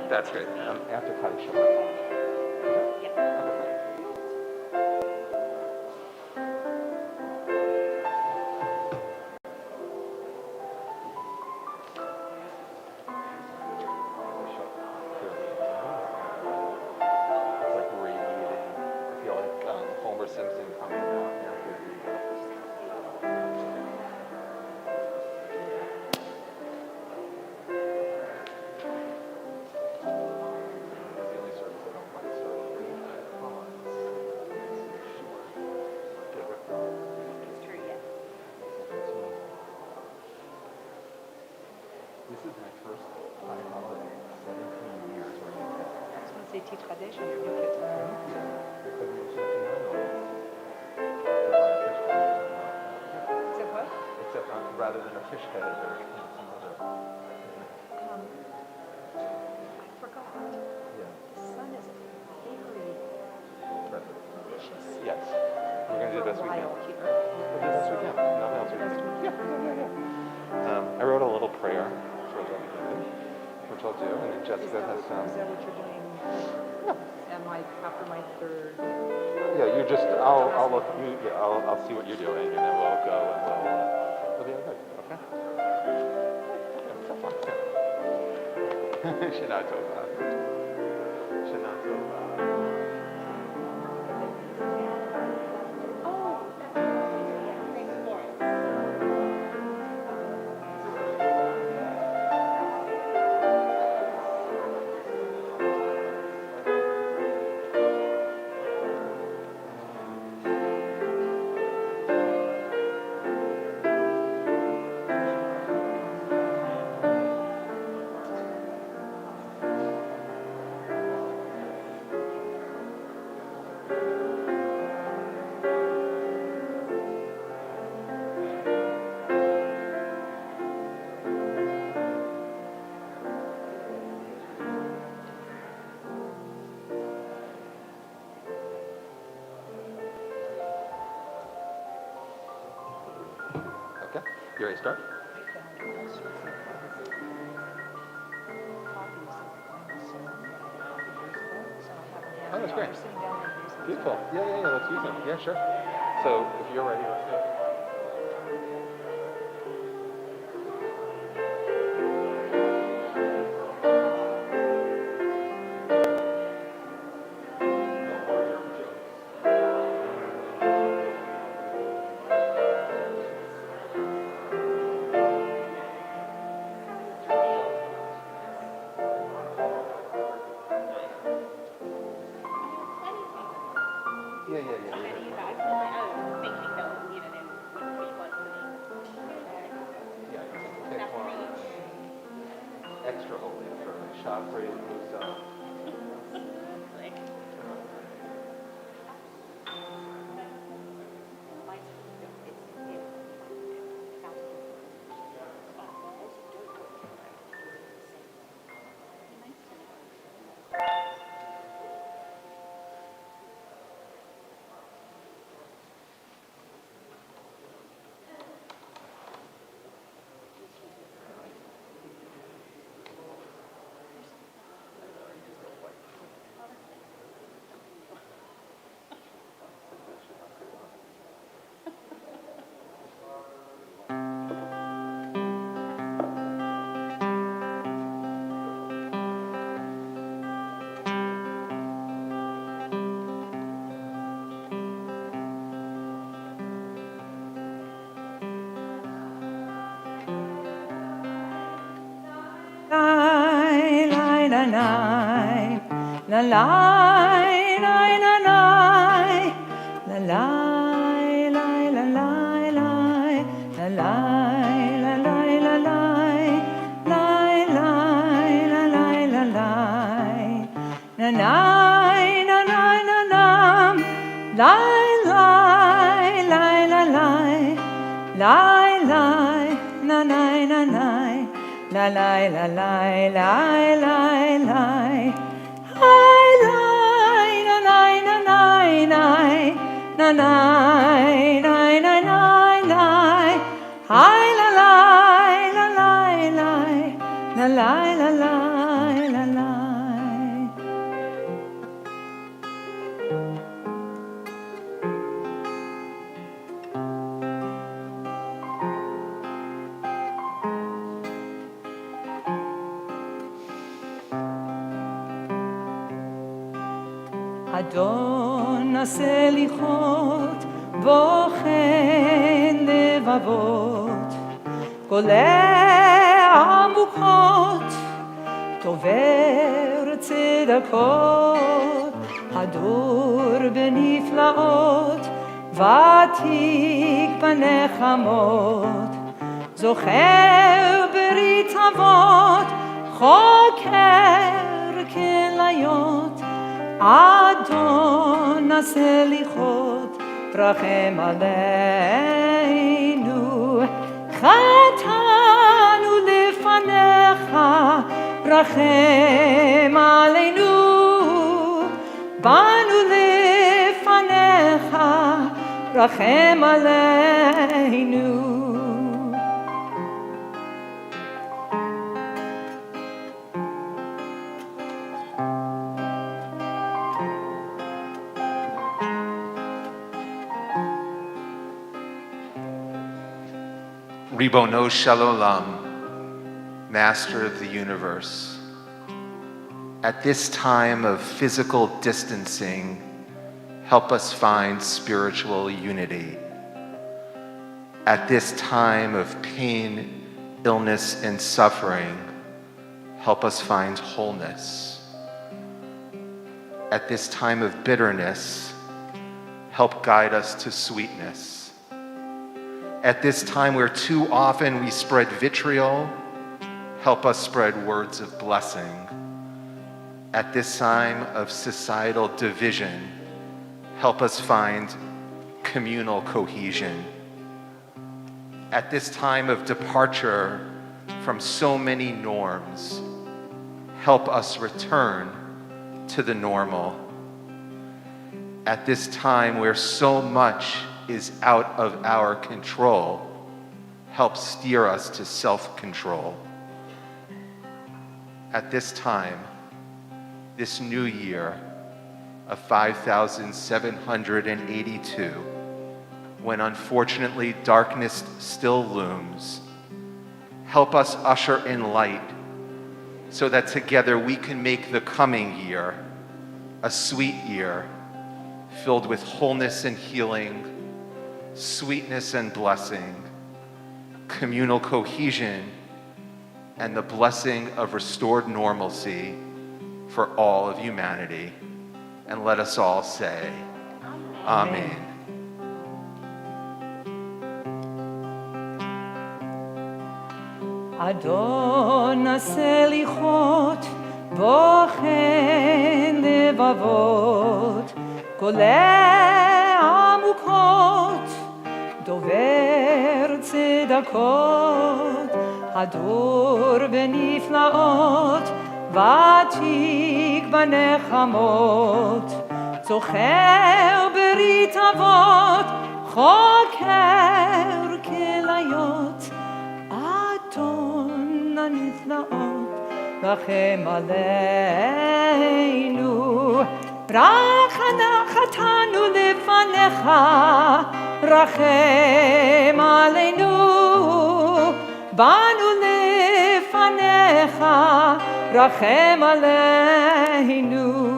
That's great. After Kaddish. This is my first high holiday in 17 years. I was going to say teach Kaddish and your kids. Thank you. Except what? Except rather than a fish head or some other. I forgot. Yeah. The sun is very delicious. Yes. We're going to do the best we can. We'll do the best we can. Nothing else we can do. Yeah. I wrote a little prayer. Which I'll do, and then Jessica has some. Is that what you're doing? Yeah. And like after my third. Yeah, you just. I'll look. I'll see what you're doing, and then we'll go and we'll be good. Okay. Shana Tova. Shana Tova. Okay, you ready to start? Oh, that's great. Beautiful. Yeah, let's use them. Yeah, sure. So, if you're ready, let's do it. Extra holy for shot for you. La la la la la la la la la la la la la la la la la la la אדון הסליחות בוחן לבבות, גולה עמוקות, תובר צדקות, הדור בנפלאות, ותיק בנחמות, זוכר ברית אבות, חוקר כליות, אדון הסליחות, רחם עלינו, חטאנו לפניך, רחם עלינו, באנו לפניך, רחם עלינו. Ribono Shalom, Master of the Universe. At this time of physical distancing, help us find spiritual unity. At this time of pain, illness, and suffering, help us find wholeness. At this time of bitterness, help guide us to sweetness. At this time where too often we spread vitriol, help us spread words of blessing. At this time of societal division, help us find communal cohesion. At this time of departure from so many norms, help us return to the normal. At this time where so much is out of our control, help steer us to self-control. At this time, this new year of 5,782, when unfortunately darkness still looms, help us usher in light so that together we can make the coming year a sweet year filled with wholeness and healing, sweetness and blessing, communal cohesion, and the blessing of restored normalcy for all of humanity. And let us all say, Amen. אדון הסליחות בוחן לבבות, גולה עמוקות, דובר צדקות, הדור בנפלאות, ותיק בנחמות, זוכר ברית אבות, חוקר כליות, אדון הנפלאות, רחם עלינו, חטאנו לפניך, רחם עלינו, באנו לפניך, רחם עלינו.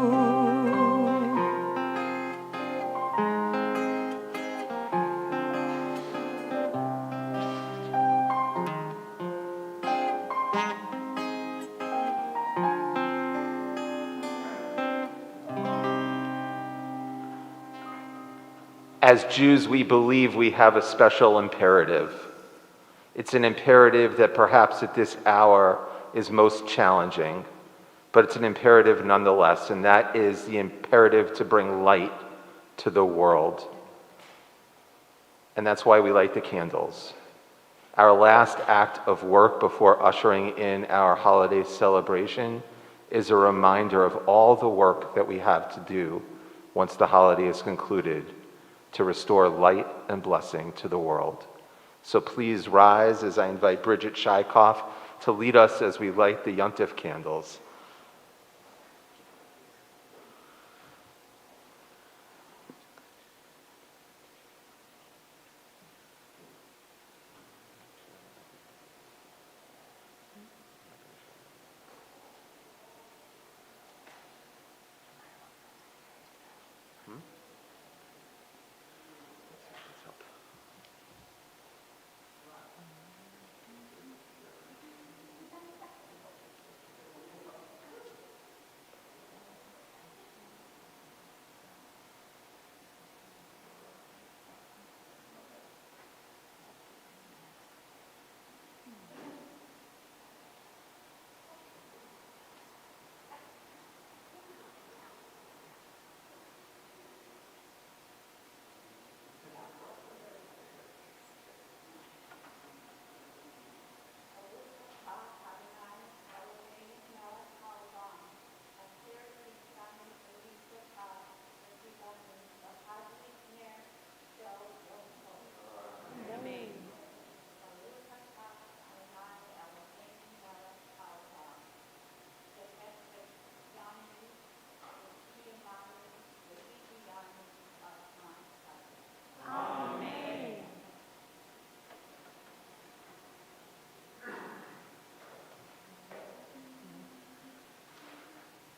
As Jews, we believe we have a special imperative. It's an imperative that perhaps at this hour is most challenging, but it's an imperative nonetheless, and that is the imperative to bring light to the world. And that's why we light the candles. Our last act of work before ushering in our holiday celebration is a reminder of all the work that we have to do once the holiday is concluded, to restore light and blessing to the world. So please rise as I invite Bridget Shaikoff to lead us as we light the Yontif candles.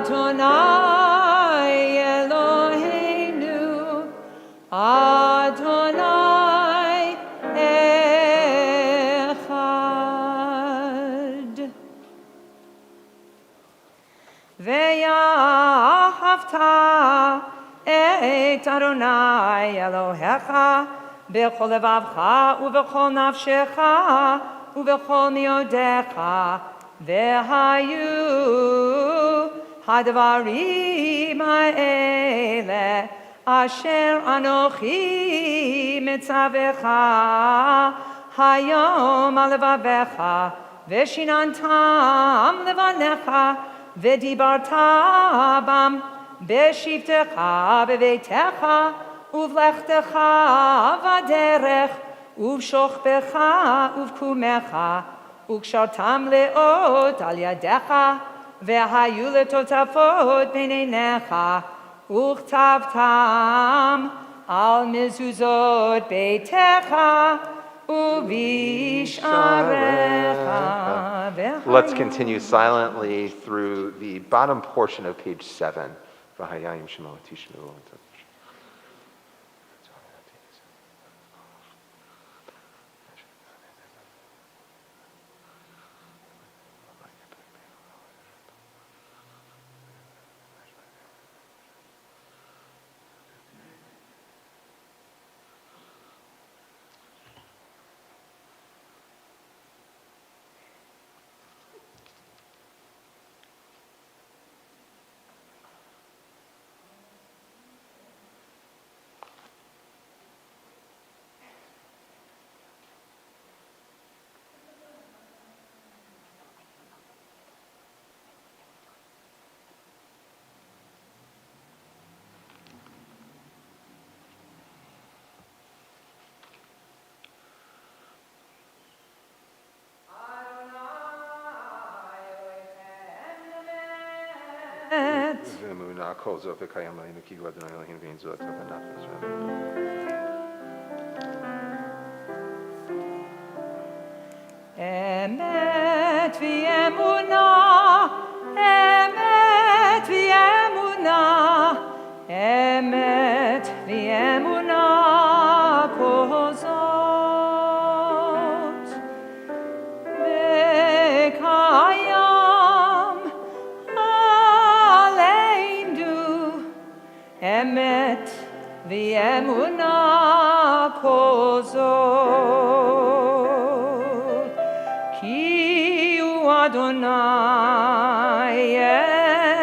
Adonai Eloheinu, Adonai Echad. Ve'ahavta et Adonai Elohecha b'chol levavcha u'b'chol nafshecha u'b'chol miodecha ve'hayu hadvarim ha'ele asher anochi mitzavecha hayom al levavecha ve'shinantam levanecha ve'dibarta bam be'shivtecha be'veitecha uvlechtecha v'derech uv'shochbecha uv'kumecha וקשרתם לאות על ידיך, והיו לטוטפות בין עיניך, וכתבתם על מזוזות ביתך ובשעריך. Let's continue silently through the bottom portion of page 7. V'hayayim shemo tishmeu. ואמונה כל זאת וקיים עלינו כי הוא אדוני אלוהינו ואין זולתו בנפש. אמת ואמונה, אמת ואמונה, אמת ואמונה כל זאת. אמת ואמונה כל זאת, כי הוא אדוני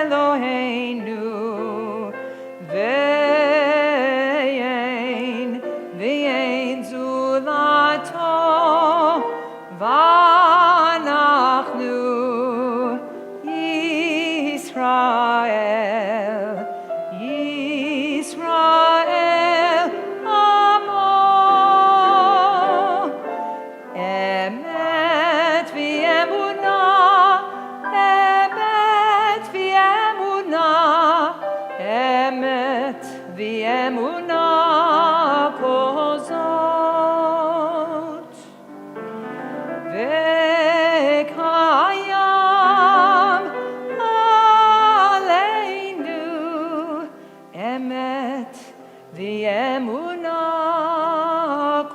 אלוהינו, ואין זולתו, ואנחנו ישראל. ישראל עמו, אמת ואמונה, אמת ואמונה, אמת ואמונה כל זאת, וקיים עלינו אמת ואמונה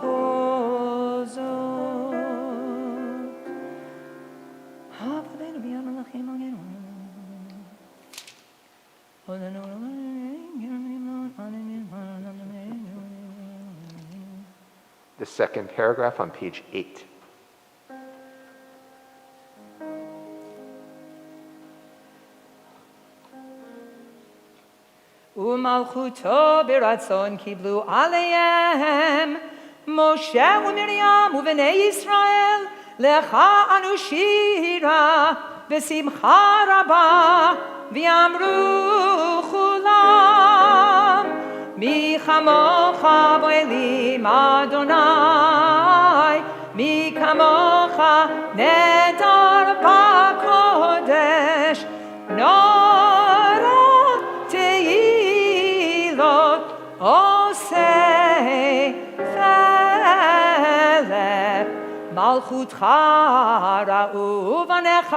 כל זאת. הבאנו ביד מלאכים מגנו. The second paragraph on page 8. ומלכותו ברצון קיבלו עליהם משה ומרים ובני ישראל, לך אנו שירה בשמחה רבה, ואמרו כולם מי כמוך באלים אדוני, מי כמוך נדר בקודש, נורא תהילות עושה פלא, מלכותך ראו בניך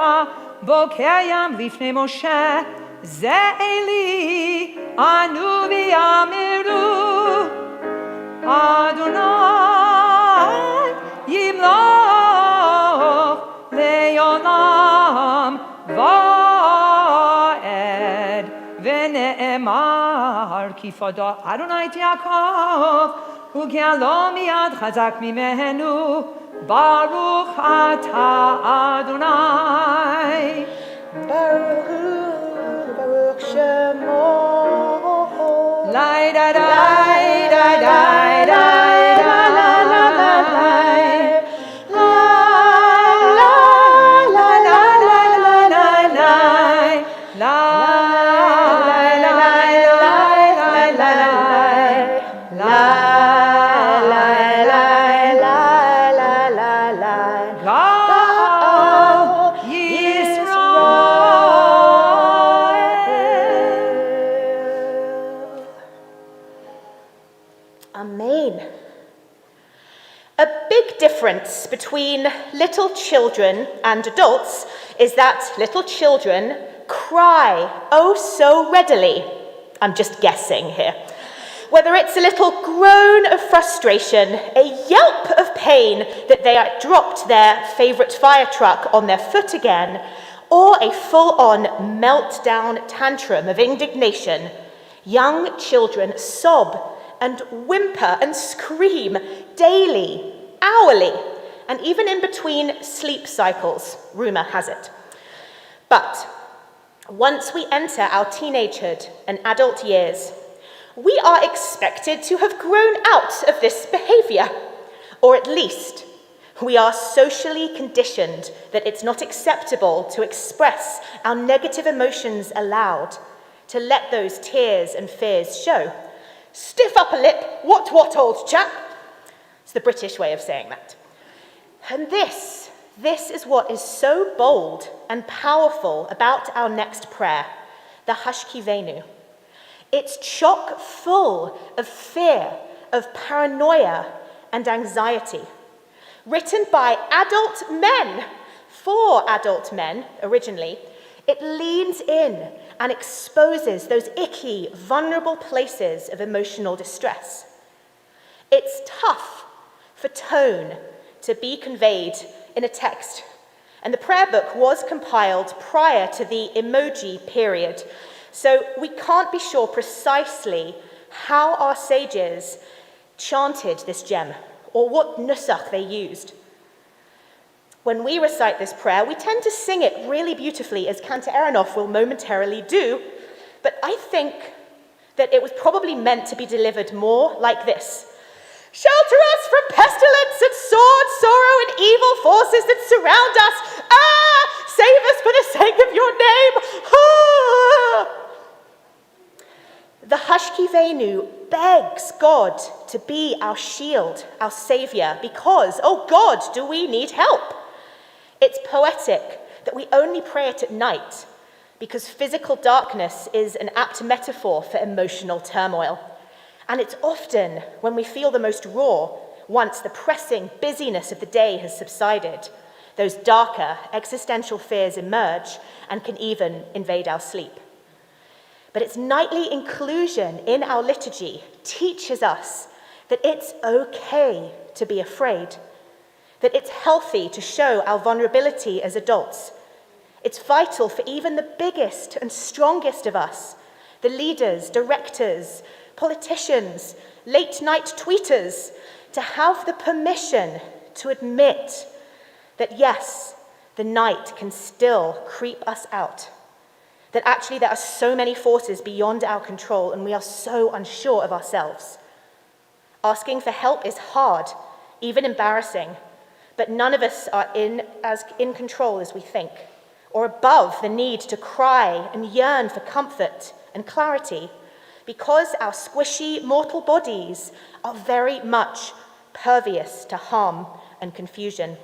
בוקר ים לפני משה, Ze'eli anu v'yameru Adonai yimloch le'olam va'ed v'ne'emar kifada Adonai Yaakov u'ge'alo miyad chazak mimenu Baruch atah Adonai Baruch Shemo. Lai da da da da da da la la la la la la la la la la la la Amen. A big difference between little children and adults is that little children cry oh so readily. I'm just guessing here. Whether it's a little groan of frustration, a yelp of pain that they had dropped their favourite fire truck on their foot again, or a full-on meltdown tantrum of indignation, young children sob and whimper and scream daily, hourly, and even in between sleep cycles, rumour has it. But once we enter our teenagehood and adult years, we are expected to have grown out of this behaviour, or at least we are socially conditioned that it's not acceptable to express our negative emotions aloud, to let those tears and fears show. Stiff upper lip, what, old chap? It's the British way of saying that. And this is what is so bold and powerful about our next prayer, the Hashkivenu. It's chock full of fear, of paranoia and anxiety. Written by adult men, for adult men originally, it leans in and exposes those icky, vulnerable places of emotional distress. It's tough for tone to be conveyed in a text, and the prayer book was compiled prior to the emoji period, so we can't be sure precisely how our sages chanted this gem, or what nusach they used. When we recite this prayer, we tend to sing it really beautifully, as Cantor Aronoff will momentarily do, but I think that it was probably meant to be delivered more like this. Shelter us from pestilence and sword, sorrow, and evil forces that surround us. Save us for the sake of your name. The Hashkivenu begs God to be our shield, our saviour, because, oh God, do we need help? It's poetic that we only pray it at night because physical darkness is an apt metaphor for emotional turmoil. And it's often when we feel the most raw, once the pressing busyness of the day has subsided, those darker existential fears emerge and can even invade our sleep. But its nightly inclusion in our liturgy teaches us that it's okay to be afraid, that it's healthy to show our vulnerability as adults. It's vital for even the biggest and strongest of us, the leaders, directors, politicians, late-night tweeters, to have the permission to admit that yes, the night can still creep us out, that actually there are so many forces beyond our control and we are so unsure of ourselves. Asking for help is hard, even embarrassing, but none of us are as in control as we think, or above the need to cry and yearn for comfort and clarity, because our squishy mortal bodies are very much pervious to harm and confusion.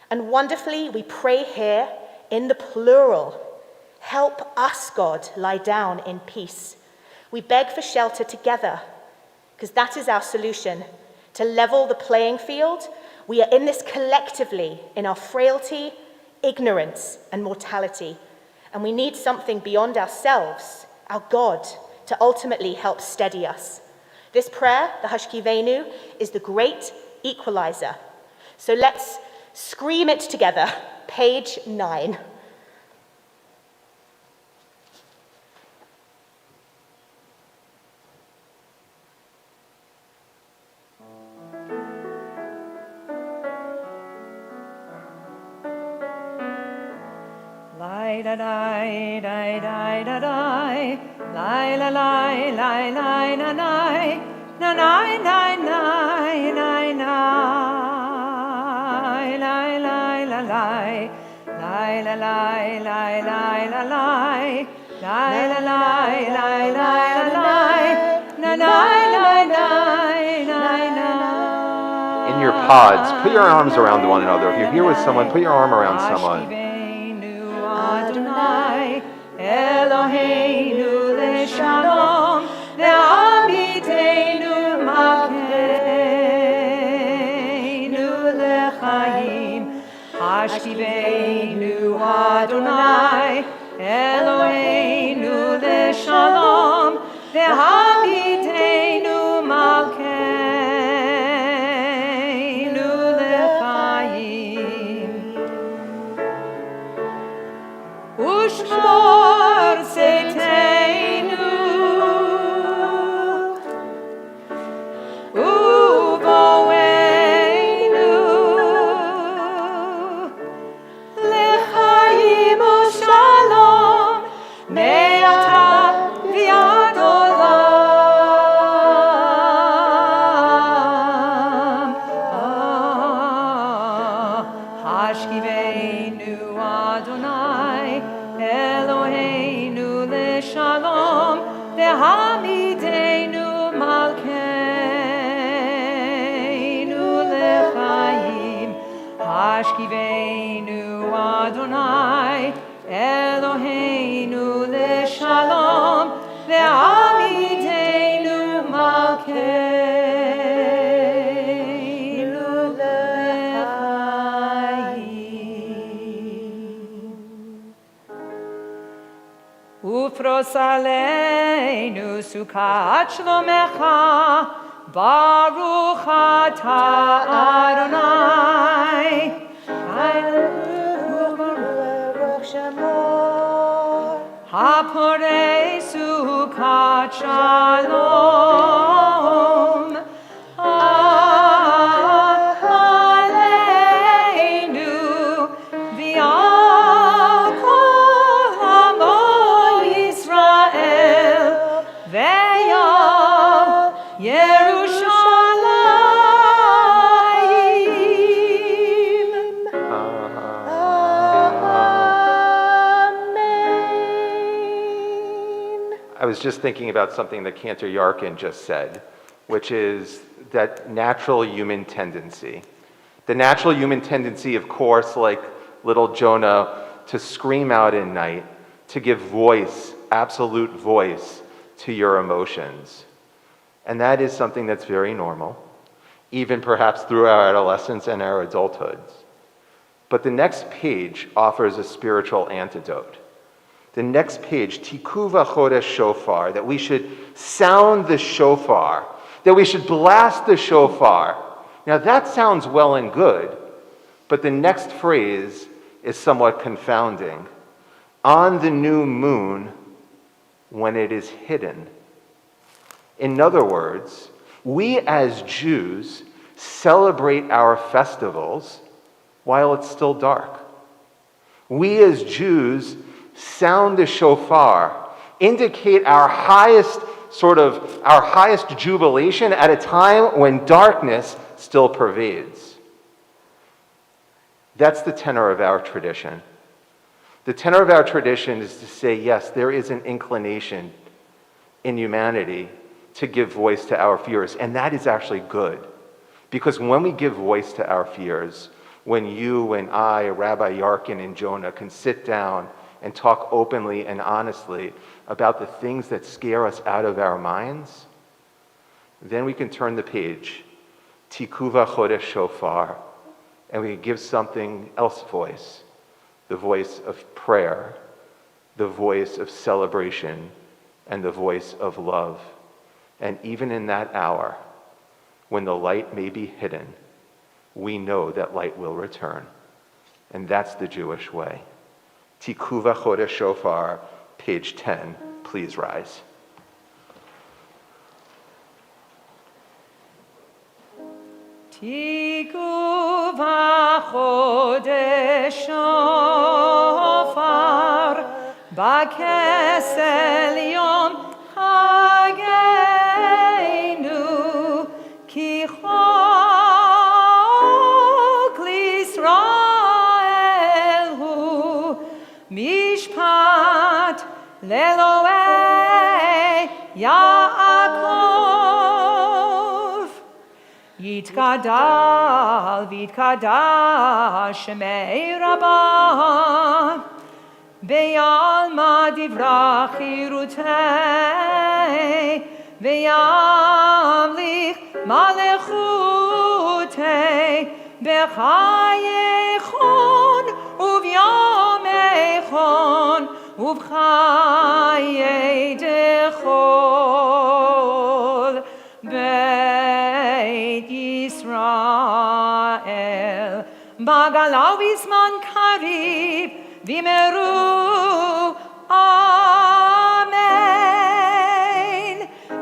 And wonderfully, we pray here in the plural, help us, God, lie down in peace. We beg for shelter together, because that is our solution, to level the playing field. We are in this collectively, in our frailty, ignorance, and mortality. And we need something beyond ourselves, our God, to ultimately help steady us. This prayer, the Hashkivenu, is the great equalizer. So let's scream it together. Page 9. Lie da die die die da die, lie la lie lie lie na lie, na lie lie lie lie lie lie lie la lie, lie la lie lie lie la lie, lie la lie lie lie la lie, na lie lie lie lie lie. In your pods, put your arms around one another. If you're here with someone, put your arm around someone. Adonai, Eloheinu leShalom, ve'amiteinu malkeinu lechaim. Hashkiveinu Adonai, Eloheinu leShalom, ve'amiteinu malkeinu lechaim. Ushmor seiteinu, uvoeinu, lechaim u'shalom, me'ata v'ad olam. Hashkiveinu Adonai, Eloheinu leShalom, ve'hamidenu malkeinu lechaim. Hashkiveinu Adonai, Eloheinu leShalom, ve'hamidenu malkeinu lechaim. Ufros aleinu sukat shlomecha, baruch atah Adonai. Haporei sukat shalom. Aleinu v'al kol hamo Yisrael ve'al Yerushalayim. I was just thinking about something that Cantor Yarkin just said, which is that natural human tendency. The natural human tendency, of course, like little Jonah, to scream out in night, to give voice, absolute voice, to your emotions. And that is something that's very normal, even perhaps through our adolescence and our adulthoods. But the next page offers a spiritual antidote. The next page, Tikuva Chodesh Shofar, that we should sound the shofar, that we should blast the shofar. Now that sounds well and good, but the next phrase is somewhat confounding. On the new moon, when it is hidden. In other words, we as Jews celebrate our festivals while it's still dark. We as Jews sound the shofar, indicate our highest jubilation at a time when darkness still pervades. That's the tenor of our tradition. The tenor of our tradition is to say, yes, there is an inclination in humanity to give voice to our fears, and that is actually good. Because when we give voice to our fears, when you and I, Rabbi Yarkin and Jonah, can sit down and talk openly and honestly about the things that scare us out of our minds, then we can turn the page, Tikuva Chodesh Shofar, and we give something else voice, the voice of prayer the voice of celebration and the voice of love. And even in that hour, when the light may be hidden, we know that light will return. And that's the Jewish way. Tikuva Chodesh Shofar, page 10. Please rise. Tikuva Chodesh Shofar B'Kesel Yom Chageinu Ki Chok L'Yisrael Hu Mishpat L'Elohei Yaakov Yitkadal v'yitkadash Shemei Rabbah Be'alma divrach chirutei Ve'yamlich malechutei B'chayechon uvyamechon Uv'chayei dechol Beit Yisrael Bagalau v'zman karib V'meru Amen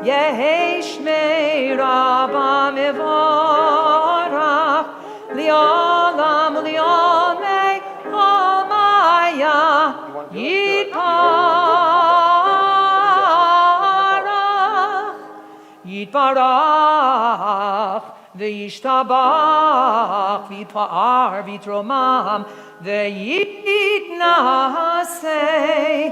Yehi Shmei Rabba Mevorach Li'olam Li'omei Amaya Yitbarach V'yishtabach V'yitpa'ar V'yitromam V'yitnaseh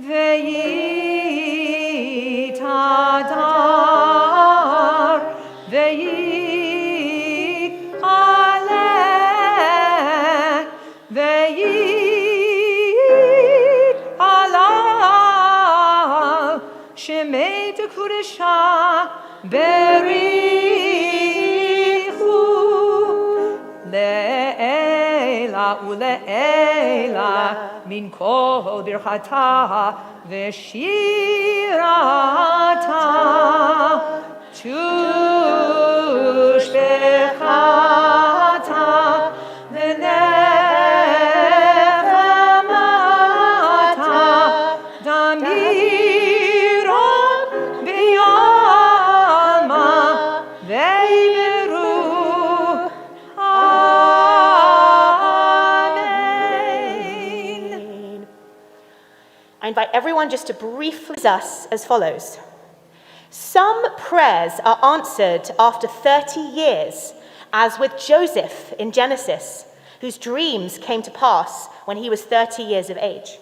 V'yitadar V'yitaleh V'yitalav Shemei Tekudesha Berichu Le'ela ule'ela min kol birchata v'shirata tushbechata v'nefamata damiron b'yalma ve'imiru Amen. I invite everyone just to briefly us as follows. Some prayers are answered after 30 years, as with Joseph in Genesis, whose dreams came to pass when he was 30 years of age.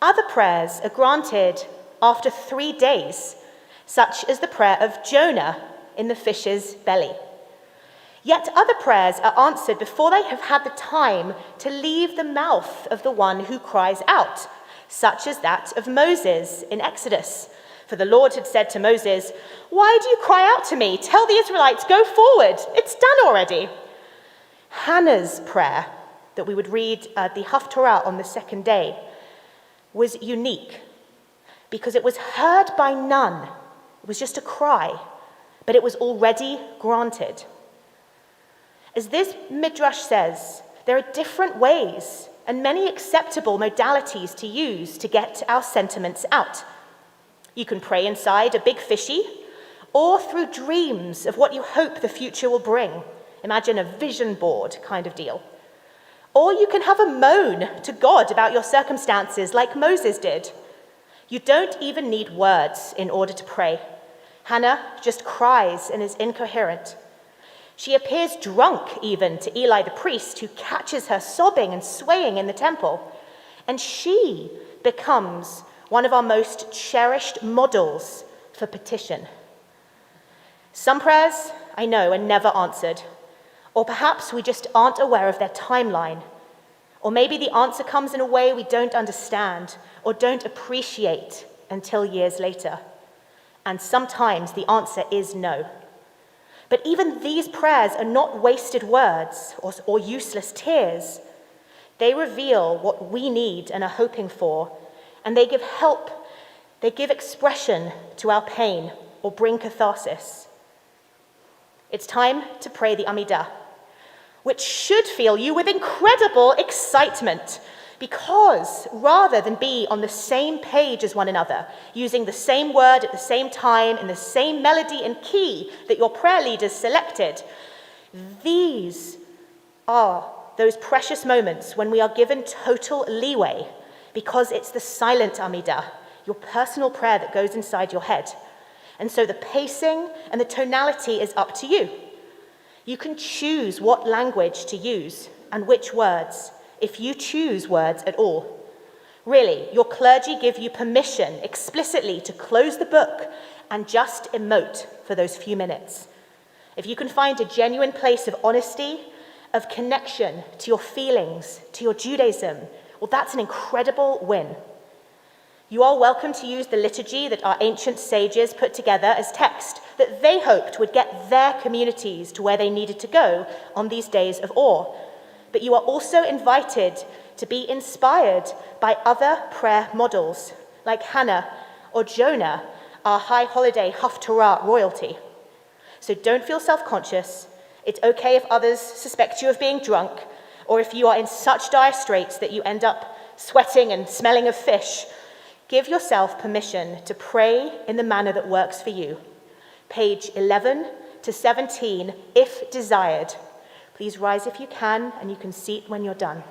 Other prayers are granted after 3 days, such as the prayer of Jonah in the fish's belly. Yet other prayers are answered before they have had the time to leave the mouth of the one who cries out, such as that of Moses in Exodus. For the Lord had said to Moses, "Why do you cry out to me? Tell the Israelites, go forward. It's done already." Hannah's prayer, that we would read the Haftorah on the second day, was unique because it was heard by none. It was just a cry, but it was already granted. As this Midrash says, there are different ways and many acceptable modalities to use to get our sentiments out. You can pray inside a big fishy, or through dreams of what you hope the future will bring. Imagine a vision board kind of deal. Or you can have a moan to God about your circumstances like Moses did. You don't even need words in order to pray. Hannah just cries and is incoherent. She appears drunk even to Eli the priest, who catches her sobbing and swaying in the temple. And she becomes one of our most cherished models for petition. Some prayers, I know, are never answered. Or perhaps we just aren't aware of their timeline. Or maybe the answer comes in a way we don't understand or don't appreciate until years later. And sometimes the answer is no. But even these prayers are not wasted words or useless tears. They reveal what we need and are hoping for, and they give help, they give expression to our pain or bring catharsis. It's time to pray the Amidah, which should fill you with incredible excitement, because rather than be on the same page as one another, using the same word at the same time in the same melody and key that your prayer leaders selected, these are those precious moments when we are given total leeway, because it's the silent Amidah, your personal prayer that goes inside your head. And so the pacing and the tonality is up to you. You can choose what language to use and which words, if you choose words at all. Really, your clergy give you permission explicitly to close the book and just emote for those few minutes. If you can find a genuine place of honesty, of connection to your feelings, to your Judaism, well, that's an incredible win. You are welcome to use the liturgy that our ancient sages put together as text that they hoped would get their communities to where they needed to go on these days of awe. But you are also invited to be inspired by other prayer models, like Hannah or Jonah, our high holiday Haftarah royalty. So don't feel self-conscious. It's okay if others suspect you of being drunk, or if you are in such dire straits that you end up sweating and smelling of fish. Give yourself permission to pray in the manner that works for you. Page 11 to 17, if desired. Please rise if you can, and you can seat when you're done.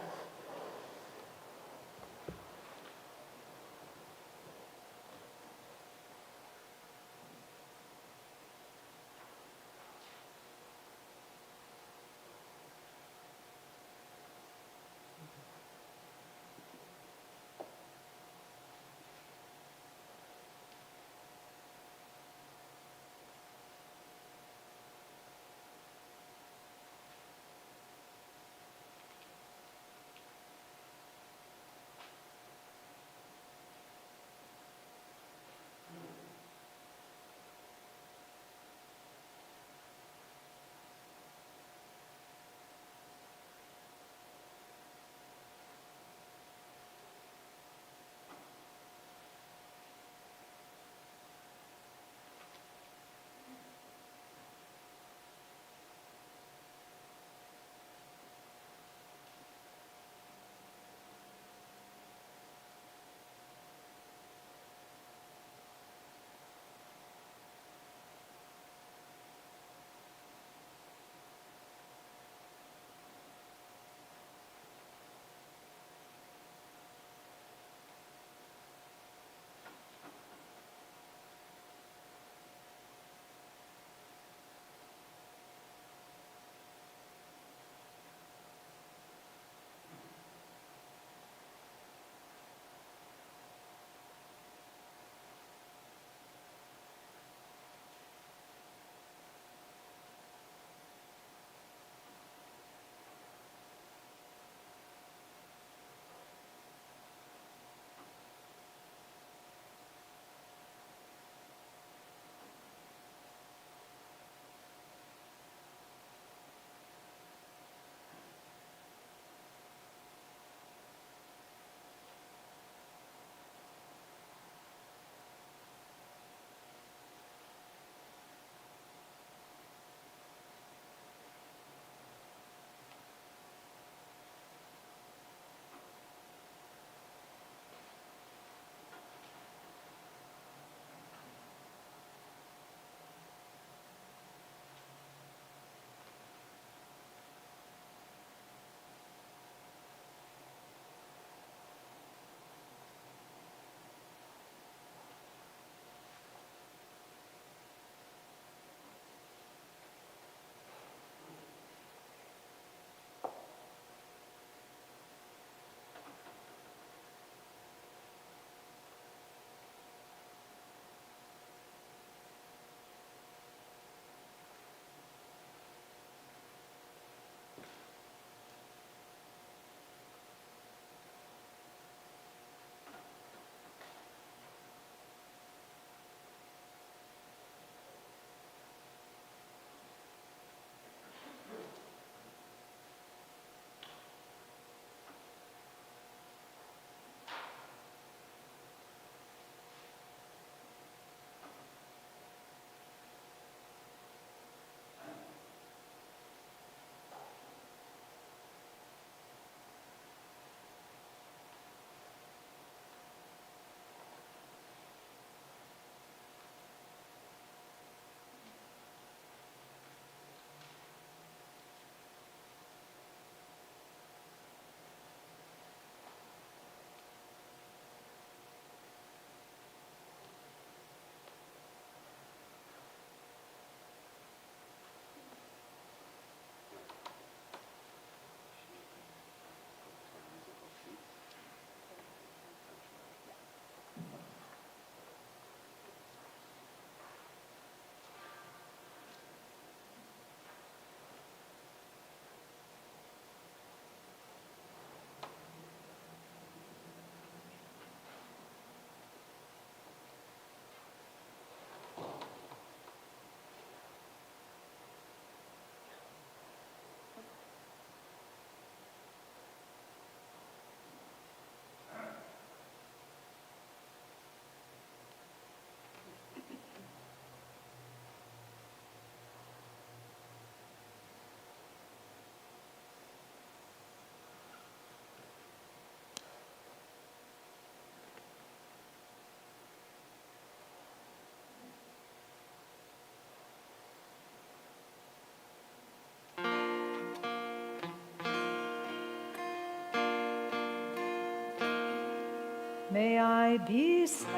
May I be safe.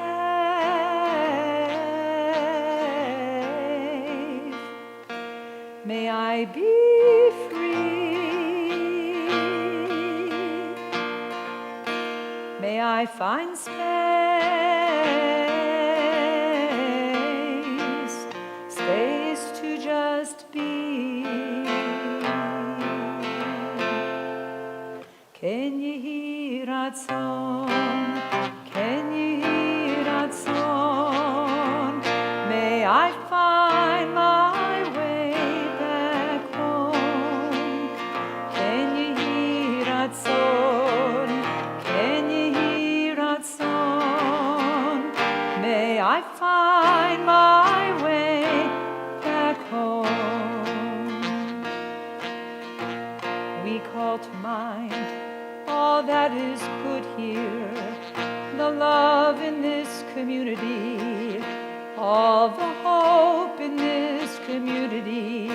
May I be free. May I find space to just be. Ken yehi ratzon, ken yehi ratzon. May I find my way back home. Ken yehi ratzon, ken yehi ratzon. May I find my way back home. We call to mind all that is good here, the love in this community, all the hope in this community,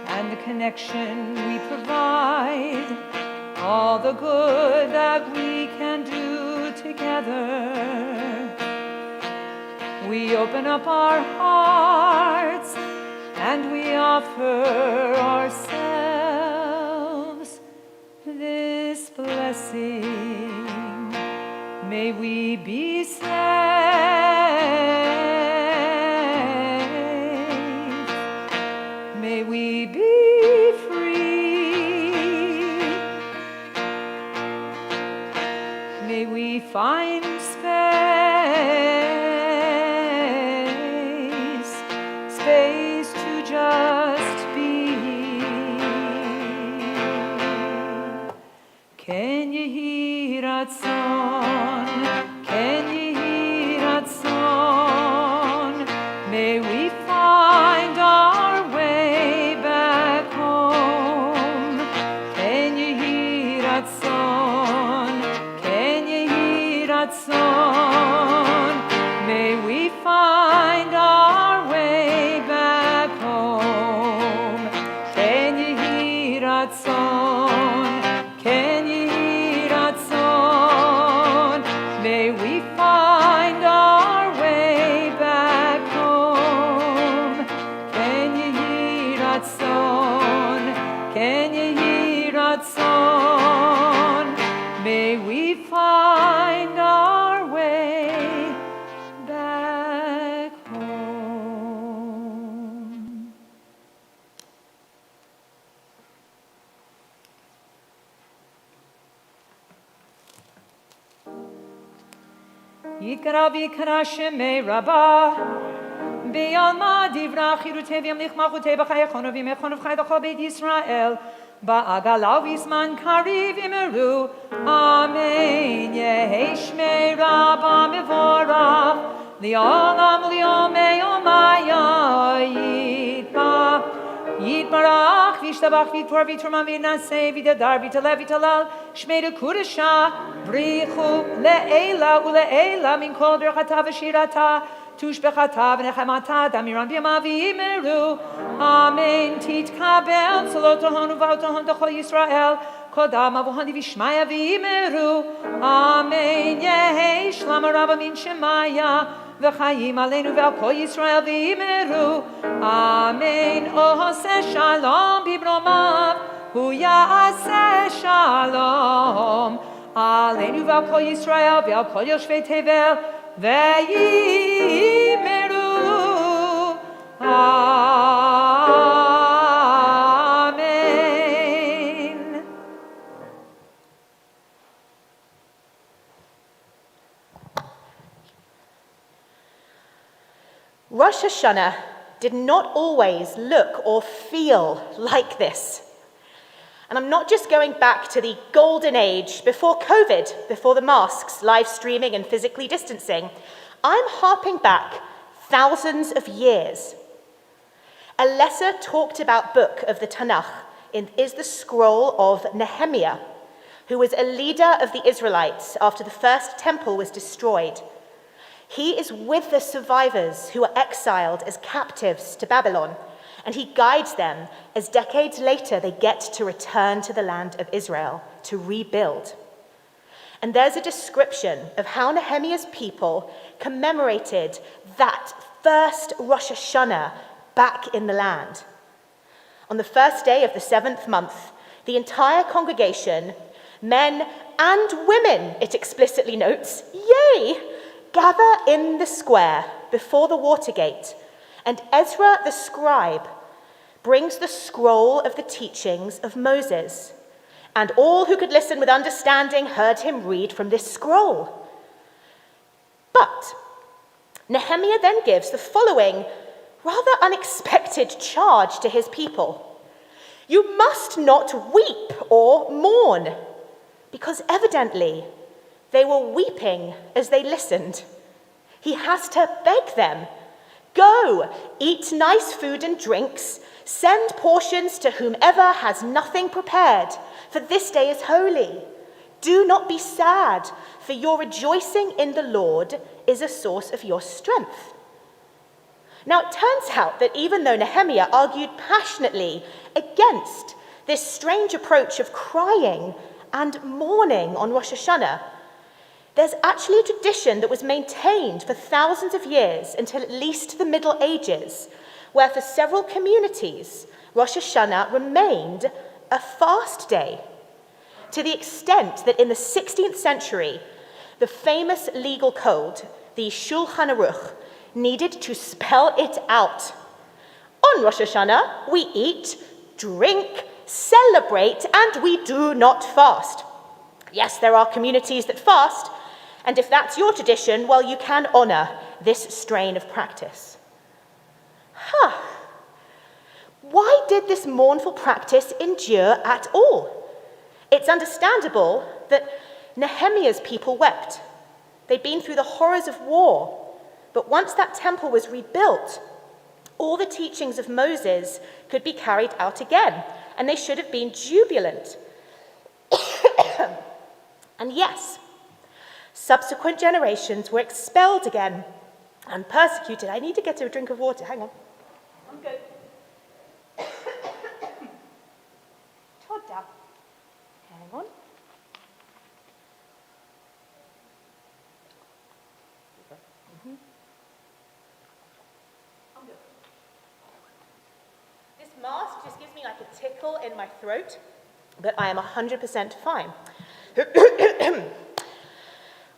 and the connection we provide, all the good that we can do together. We open up our hearts and we offer ourselves this blessing. May we be saved. May we be free. May we find space to just be. Ken yehi ratzon, ken yehi ratzon. May we find our way back home. Ken yehi ratzon, ken yehi ratzon. May we find our way back home. Ken yehi ratzon, ken yehi ratzon. May we find our way back home. Ken yehi ratzon, ken yehi ratzon. May we find our way back home. Yikra v'yikra shemei Rabbah, B'yalma divra chirutei v'yamlichmachutei b'chayachonu v'yimechonu v'chaydacho beit Yisrael, Ba'agala v'zman kariv imeru, Amen. Yehi shmei Rabbah mevorach, Li'olam li'omei omaya Yitbarach v'yishtabach v'yitor v'yiturman v'yinaseh v'yidadar v'yitaleh v'yitalal Shmei Kurasha Brichu le'ela ule'ela min kol berchata v'shirata tushbechata v'nechemata damiran b'yama v'imeru Amen. Titkabel tzolotohonu v'autohon d'chol Yisrael kodam avohani v'shmaya v'imeru Amen. Yehi shlama rabba min shemaya v'chayim aleinu v'al kol Yisrael v'imeru Amen. Ohoseh shalom bibromav hu ya'aseh shalom aleinu v'al kol Yisrael v'al kol yoshvei tevel v'imeru Amen. Rosh Hashanah did not always look or feel like this. And I'm not just going back to the golden age before COVID, before the masks, live streaming and physically distancing. I'm harping back thousands of years. A lesser talked about book of the Tanakh is the scroll of Nehemiah, who was a leader of the Israelites after the first temple was destroyed. He is with the survivors who are exiled as captives to Babylon, and he guides them as decades later they get to return to the land of Israel to rebuild. And there's a description of how Nehemiah's people commemorated that first Rosh Hashanah back in the land. On the first day of the 7th month, the entire congregation, men and women, it explicitly notes, yay, gather in the square before the water gate, and Ezra the scribe brings the scroll of the teachings of Moses. And all who could listen with understanding heard him read from this scroll. But Nehemiah then gives the following rather unexpected charge to his people. You must not weep or mourn, because evidently they were weeping as they listened. He has to beg them, go, eat nice food and drinks, send portions to whomever has nothing prepared, for this day is holy. Do not be sad, for your rejoicing in the Lord is a source of your strength. Now, it turns out that even though Nehemiah argued passionately against this strange approach of crying and mourning on Rosh Hashanah, there's actually a tradition that was maintained for thousands of years until at least the Middle Ages, where for several communities, Rosh Hashanah remained a fast day, to the extent that in the 16th century, the famous legal code, the Shulchan Aruch, needed to spell it out. On Rosh Hashanah, we eat, drink, celebrate, and we do not fast. Yes, there are communities that fast, and if that's your tradition, well, you can honor this strain of practice. Why did this mournful practice endure at all? It's understandable that Nehemiah's people wept. They'd been through the horrors of war, but once that temple was rebuilt, all the teachings of Moses could be carried out again, and they should have been jubilant. And yes, subsequent generations were expelled again and persecuted. I need to get a drink of water. Hang on. I'm good. Todd down. Hang on. Mm-hmm. I'm good. This mask just gives me like a tickle in my throat, but I am 100% fine.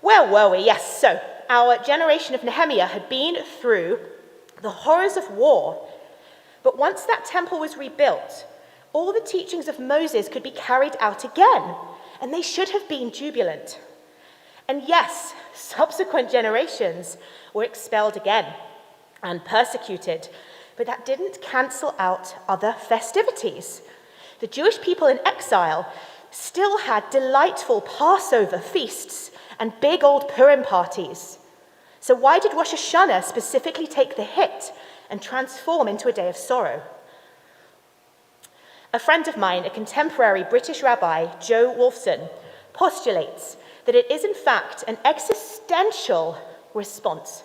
Where were we? Yes, so our generation of Nehemiah had been through the horrors of war, but once that temple was rebuilt, all the teachings of Moses could be carried out again, and they should have been jubilant. And yes, subsequent generations were expelled again and persecuted, but that didn't cancel out other festivities. The Jewish people in exile still had delightful Passover feasts and big old Purim parties. So why did Rosh Hashanah specifically take the hit and transform into a day of sorrow? A friend of mine, a contemporary British rabbi, Joe Wolfson, postulates that it is in fact an existential response.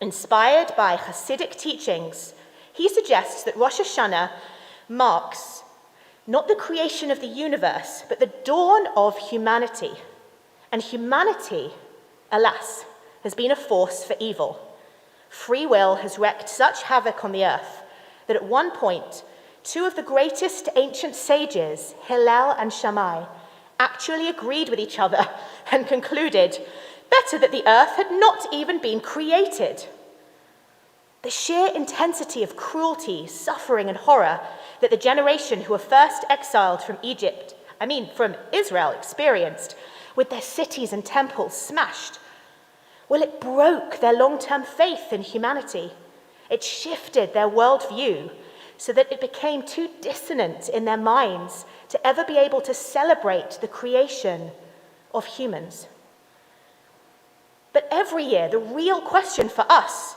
Inspired by Hasidic teachings, he suggests that Rosh Hashanah marks not the creation of the universe, but the dawn of humanity. And humanity, alas, has been a force for evil. Free will has wreaked such havoc on the earth that at one point, two of the greatest ancient sages, Hillel and Shammai, actually agreed with each other and concluded, better that the earth had not even been created. The sheer intensity of cruelty, suffering, and horror that the generation who were first exiled from from Israel experienced, with their cities and temples smashed, well, it broke their long-term faith in humanity. It shifted their worldview so that it became too dissonant in their minds to ever be able to celebrate the creation of humans. But every year, the real question for us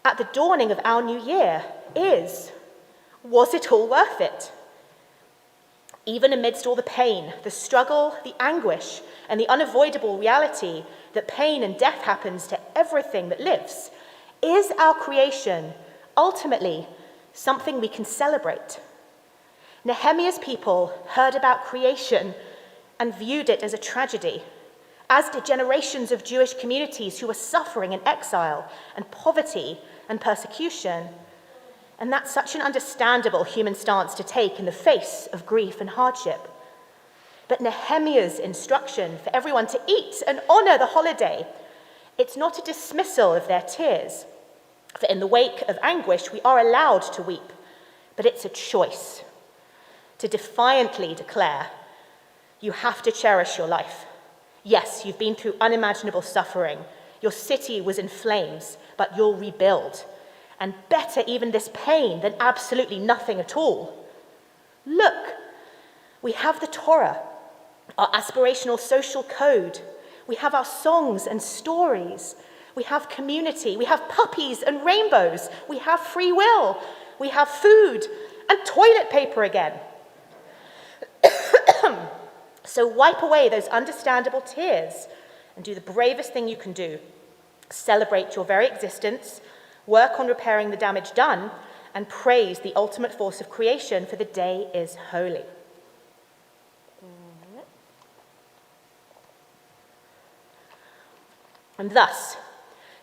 at the dawning of our new year is, was it all worth it? Even amidst all the pain, the struggle, the anguish, and the unavoidable reality that pain and death happens to everything that lives, is our creation ultimately something we can celebrate? Nehemiah's people heard about creation and viewed it as a tragedy, as did generations of Jewish communities who were suffering in exile and poverty and persecution. And that's such an understandable human stance to take in the face of grief and hardship. But Nehemiah's instruction for everyone to eat and honor the holiday, it's not a dismissal of their tears. For in the wake of anguish, we are allowed to weep, but it's a choice to defiantly declare, you have to cherish your life. Yes, you've been through unimaginable suffering. Your city was in flames, but you'll rebuild. And better even this pain than absolutely nothing at all. Look, we have the Torah, our aspirational social code. We have our songs and stories. We have community. We have puppies and rainbows. We have free will. We have food and toilet paper again. So wipe away those understandable tears and do the bravest thing you can do. Celebrate your very existence, work on repairing the damage done, and praise the ultimate force of creation, for the day is holy. And thus,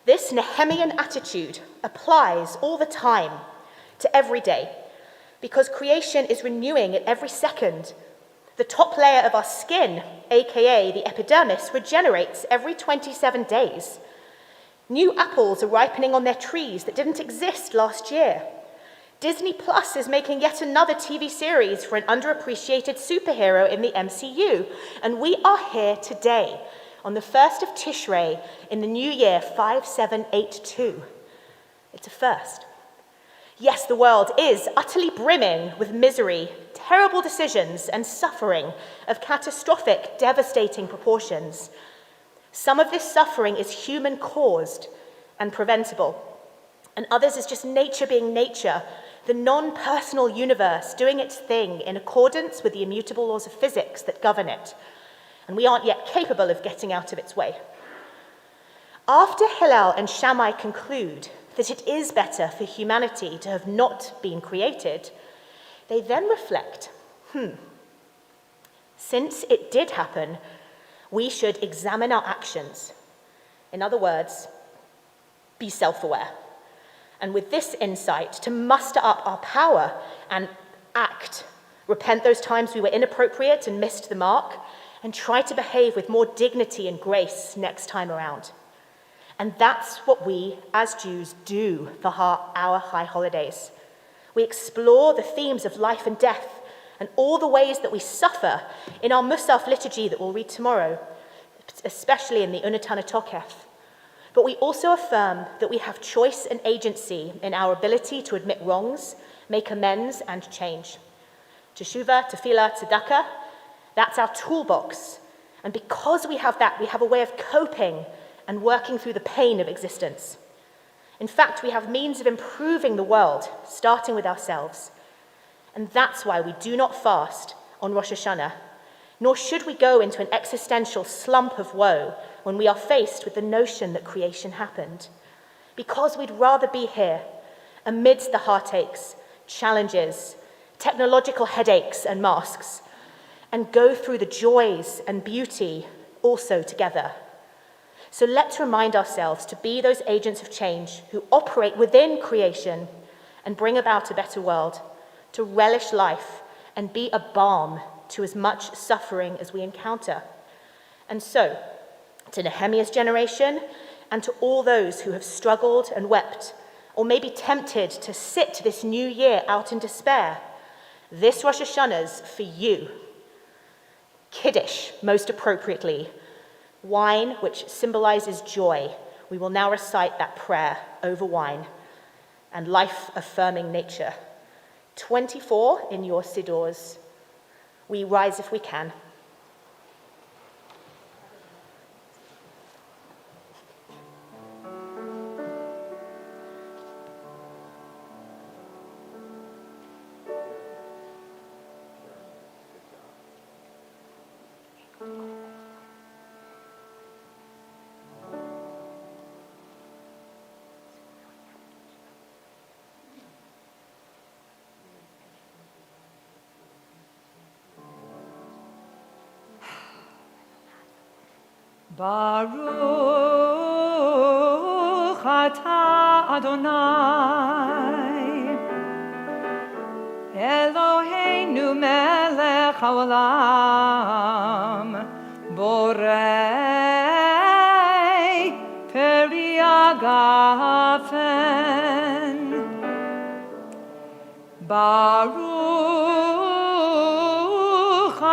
this Nehemian attitude applies all the time to every day, because creation is renewing at every second. The top layer of our skin, aka the epidermis, regenerates every 27 days. New apples are ripening on their trees that didn't exist last year. Disney Plus is making yet another TV series for an underappreciated superhero in the MCU, and we are here today on the 1st of Tishrei in the new year 5782. It's a first. Yes, the world is utterly brimming with misery, terrible decisions, and suffering of catastrophic, devastating proportions. Some of this suffering is human-caused and preventable, and others is just nature being nature, the non-personal universe doing its thing in accordance with the immutable laws of physics that govern it, and we aren't yet capable of getting out of its way. After Hillel and Shammai conclude that it is better for humanity to have not been created, they then reflect, since it did happen, we should examine our actions. In other words, be self-aware. And with this insight, to muster up our power and act, repent those times we were inappropriate and missed the mark, and try to behave with more dignity and grace next time around. And that's what we, as Jews, do for our high holidays. We explore the themes of life and death and all the ways that we suffer in our Musaf liturgy that we'll read tomorrow, especially in the Unatana Tokef. But we also affirm that we have choice and agency in our ability to admit wrongs, make amends, and change. Teshuvah, tefillah, tzedakah, that's our toolbox. And because we have that, we have a way of coping and working through the pain of existence. In fact, we have means of improving the world, starting with ourselves. And that's why we do not fast on Rosh Hashanah, nor should we go into an existential slump of woe when we are faced with the notion that creation happened, because we'd rather be here amidst the heartaches, challenges, technological headaches and masks, and go through the joys and beauty also together. So let's remind ourselves to be those agents of change who operate within creation and bring about a better world, to relish life and be a balm to as much suffering as we encounter. And so, to Nehemiah's generation and to all those who have struggled and wept, or maybe tempted to sit this new year out in despair, this Rosh Hashanah's for you. Kiddush, most appropriately. Wine, which symbolizes joy. We will now recite that prayer over wine. And life-affirming nature. 24 in your sidors. We rise if we can. Baruch atah Adonai Eloheinu melech haolam borei peri hagafen Baruch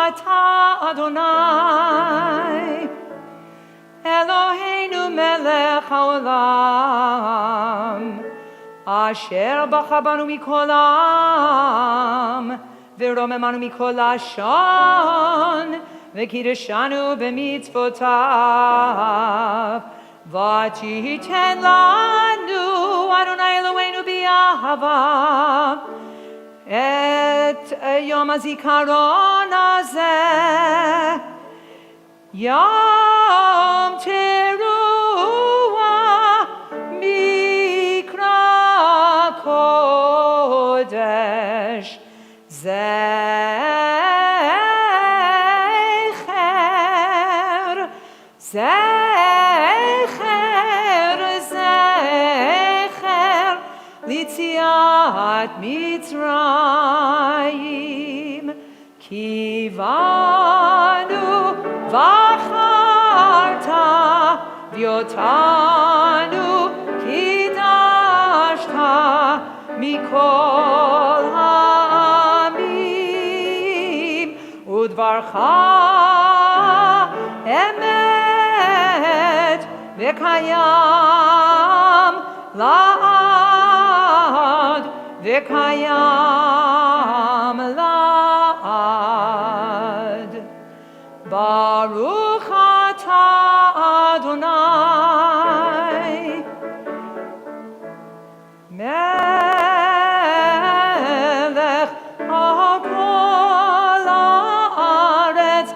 atah Adonai Eloheinu melech haolam Asher bacha banu mikol ha'am V'romemanu mikol lashon V'kiddushanu b'mitzvotav V'titen lanu Adonai Eloheinu b'ahava Et yom hazikaron hazeh Yom teruah mikra kodesh zecher litziat mitzrayim kivanu vacharta viotanu kidashta mikol ha'amim udvarcha emet v'kayam la'ad v'kayam la'ad Baruch atah Adonai melech hakol haaretz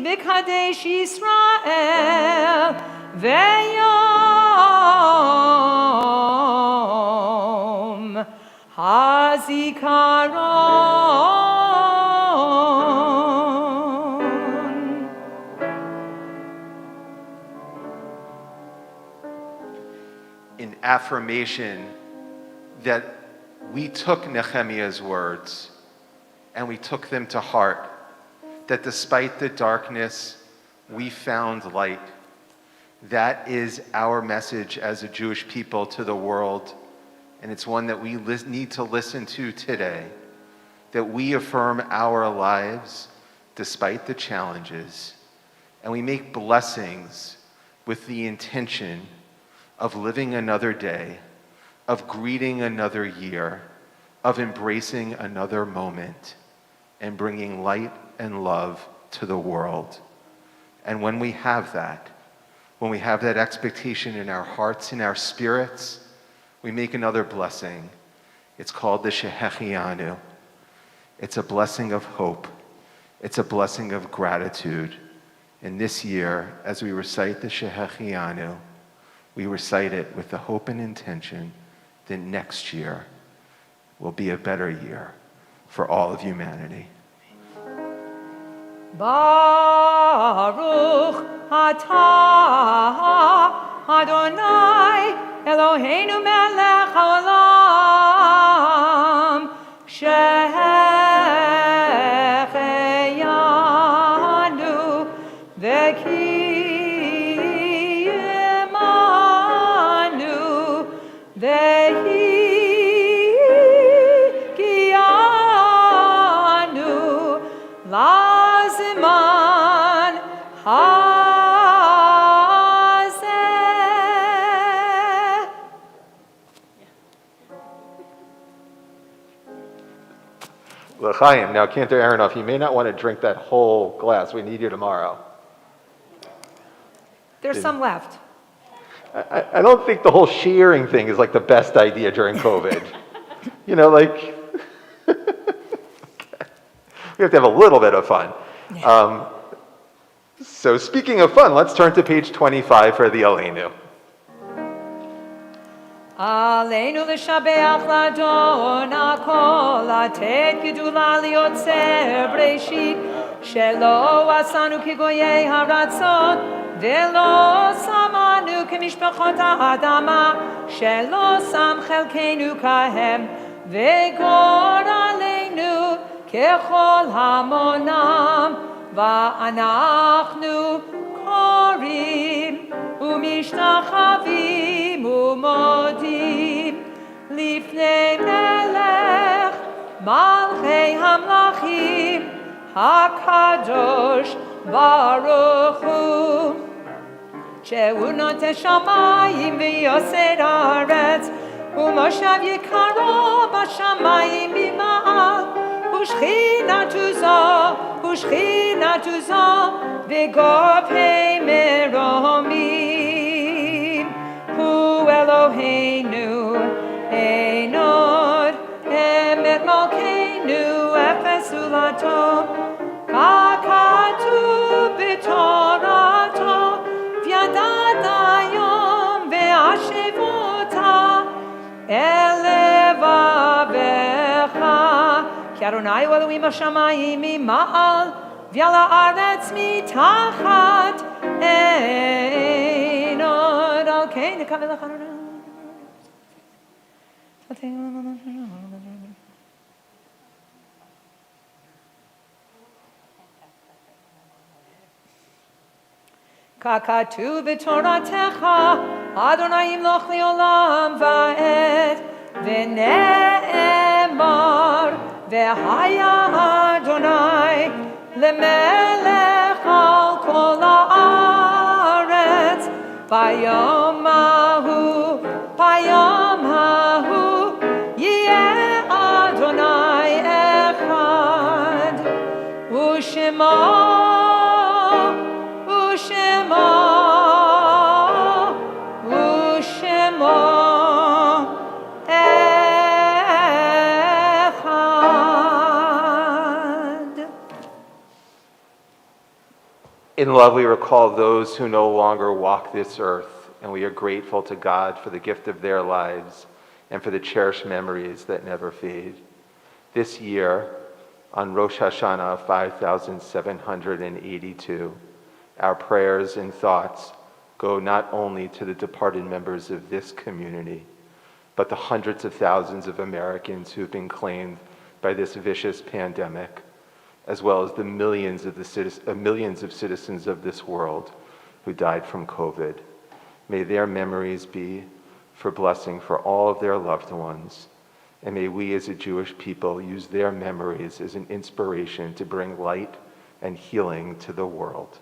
mekadesh Yisrael v'yom hazikaron. In affirmation that we took Nehemiah's words and we took them to heart, that despite the darkness, we found light. That is our message as a Jewish people to the world, and it's one that we need to listen to today, that we affirm our lives despite the challenges, and we make blessings with the intention of living another day, of greeting another year, of embracing another moment, and bringing light and love to the world. And when we have that expectation in our hearts, in our spirits, we make another blessing. It's called the Shehechianu. It's a blessing of hope. It's a blessing of gratitude. And this year, as we recite the Shehechianu, we recite it with the hope and intention that next year will be a better year for all of humanity. Baruch atah Adonai Eloheinu melech haolam shehecheyanu v'kiyemanu v'hikianu laziman hazeh. L'chaim. Now, Cantor Aronoff, you may not want to drink that whole glass. We need you tomorrow. There's some left. I don't think the whole shearing thing is like the best idea during COVID. You know, like, we have to have a little bit of fun. So speaking of fun, let's turn to page 25 for the Aleinu. עלינו לשבח לאדון הכל, לתת גדולה ליוצר בראשית, שלא עשנו כגויי הרצון, ולא שמנו כמשפחות האדמה, שלא שם חלקנו כהם, וגורלנו ככל המונם, ואנחנו קוראים ומשתחווים ומודים לפני מלך מלכי המלכים הקדוש ברוך הוא, שהוא נוטה שמיים ויוסר הארץ, ומושב יקרו בשמיים ממעל, ושכינתו זו בגופי מרומים. הוא אלוהינו אין עוד, אמת מלכנו אפס זולתו, ככתוב בתורתו, וידעת היום והשבותה אל לבבך, כי אדוני הוא אלוהים בשמיים ממעל, ועל הארץ מתחת אין עוד. על כן נקווה לך אדוני. ככתוב בתורתך, אדוני ימלוך לעולם ועד, ונאמר, והיה אדוני למלך על כל הארץ, ביום ההוא יהיה אדוני אחד, ושמו In love, we recall those who no longer walk this earth, and we are grateful to God for the gift of their lives and for the cherished memories that never fade. This year, on Rosh Hashanah 5782, our prayers and thoughts go not only to the departed members of this community, but the hundreds of thousands of Americans who've been claimed by this vicious pandemic, as well as the millions of citizens of this world who died from COVID. May their memories be for blessing for all of their loved ones, and may we as a Jewish people use their memories as an inspiration to bring light and healing to the world.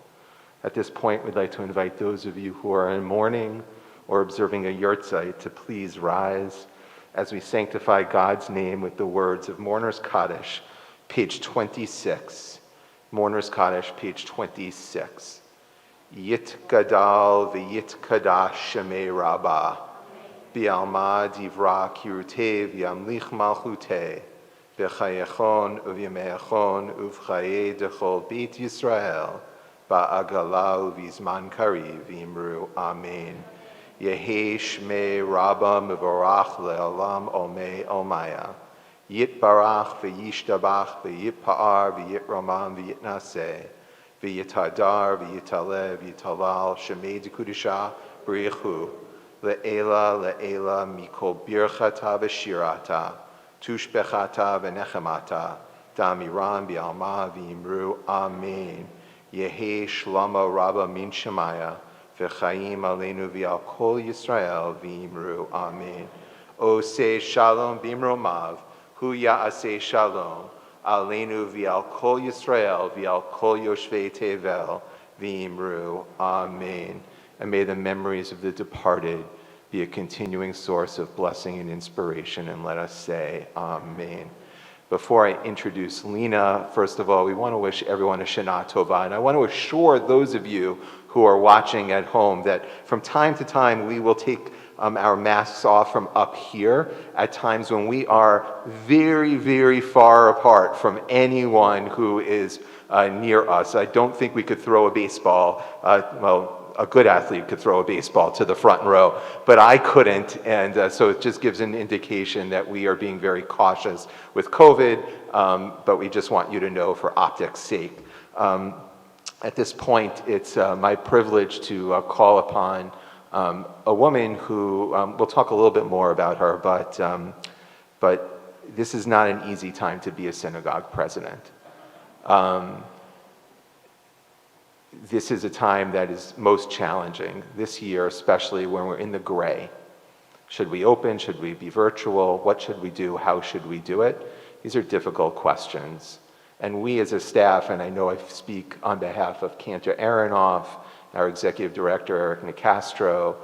At this point, we'd like to invite those of you who are in mourning or observing a yurtzeit to please rise as we sanctify God's name with the words of Mourner's Kaddish, page 26. Mourner's Kaddish, page 26. Yit gadal v'yit kadash shemei rabbah, bi'alma divra kiruteh v'yamlich malchuteh, v'chayechon uv'yameachon uv'chaye dechol beit Yisrael, ba'agala uv'izman kariv v'imru amen. Yehi shmei rabbah mevorach le'olam olmei olmaya. Yit barach v'yishtabach v'yitpa'ar v'yitramam v'yitnaseh v'yitadar v'yitaleh v'yitalal shemei dekudisha b'richu le'ela mikol birchata v'shirata tushbechata v'nechemata damiran b'alma v'imru amen. Yehi shlama rabba min shemaya v'chaim aleinu v'al kol Yisrael v'imru amen. Oseh shalom b'imromav Hu ya'aseh shalom, aleinu v'al kol Yisrael, v'al kol yoshvei tevel, v'imru, amen. And may the memories of the departed be a continuing source of blessing and inspiration, and let us say, amen. Before I introduce Lena, first of all, we want to wish everyone a Shana Tova, and I want to assure those of you who are watching at home that from time to time we will take our masks off from up here at times when we are very, very far apart from anyone who is near us. I don't think we could throw a baseball. a good athlete could throw a baseball to the front row, but I couldn't, and so it just gives an indication that we are being very cautious with COVID, but we just want you to know for optics' sake. At this point, it's my privilege to call upon a woman who, we'll talk a little bit more about her, but this is not an easy time to be a synagogue president. This is a time that is most challenging this year, especially when we're in the gray. Should we open? Should we be virtual? What should we do? How should we do it? These are difficult questions. And we as a staff, and I know I speak on behalf of Cantor Aronoff, our executive director, Eric Nicastro,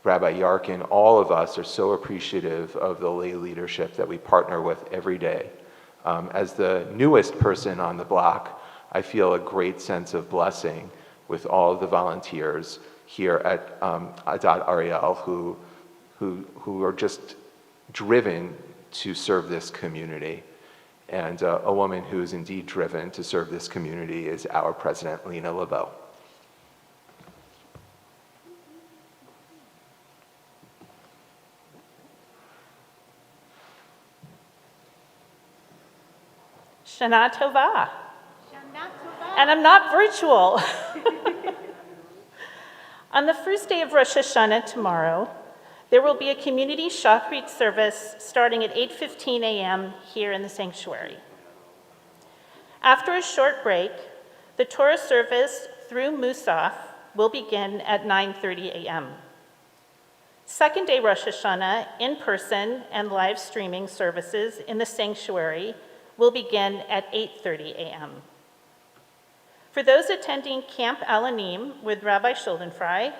Rabbi Yarkin, all of us are so appreciative of the lay leadership that we partner with every day. As the newest person on the block, I feel a great sense of blessing with all of the volunteers here at Adat Ariel who are just driven to serve this community. And a woman who is indeed driven to serve this community is our president, Lena LeBeau. Shana Tova. And I'm not virtual. On the first day of Rosh Hashanah tomorrow, there will be a community Shachrit service starting at 8:15 a.m. here in the sanctuary. After a short break, the Torah service through Musaf will begin at 9:30 a.m. Second day Rosh Hashanah, in-person and live streaming services in the sanctuary will begin at 8:30 a.m. For those attending Camp Alanim with Rabbi Schuldenfrei,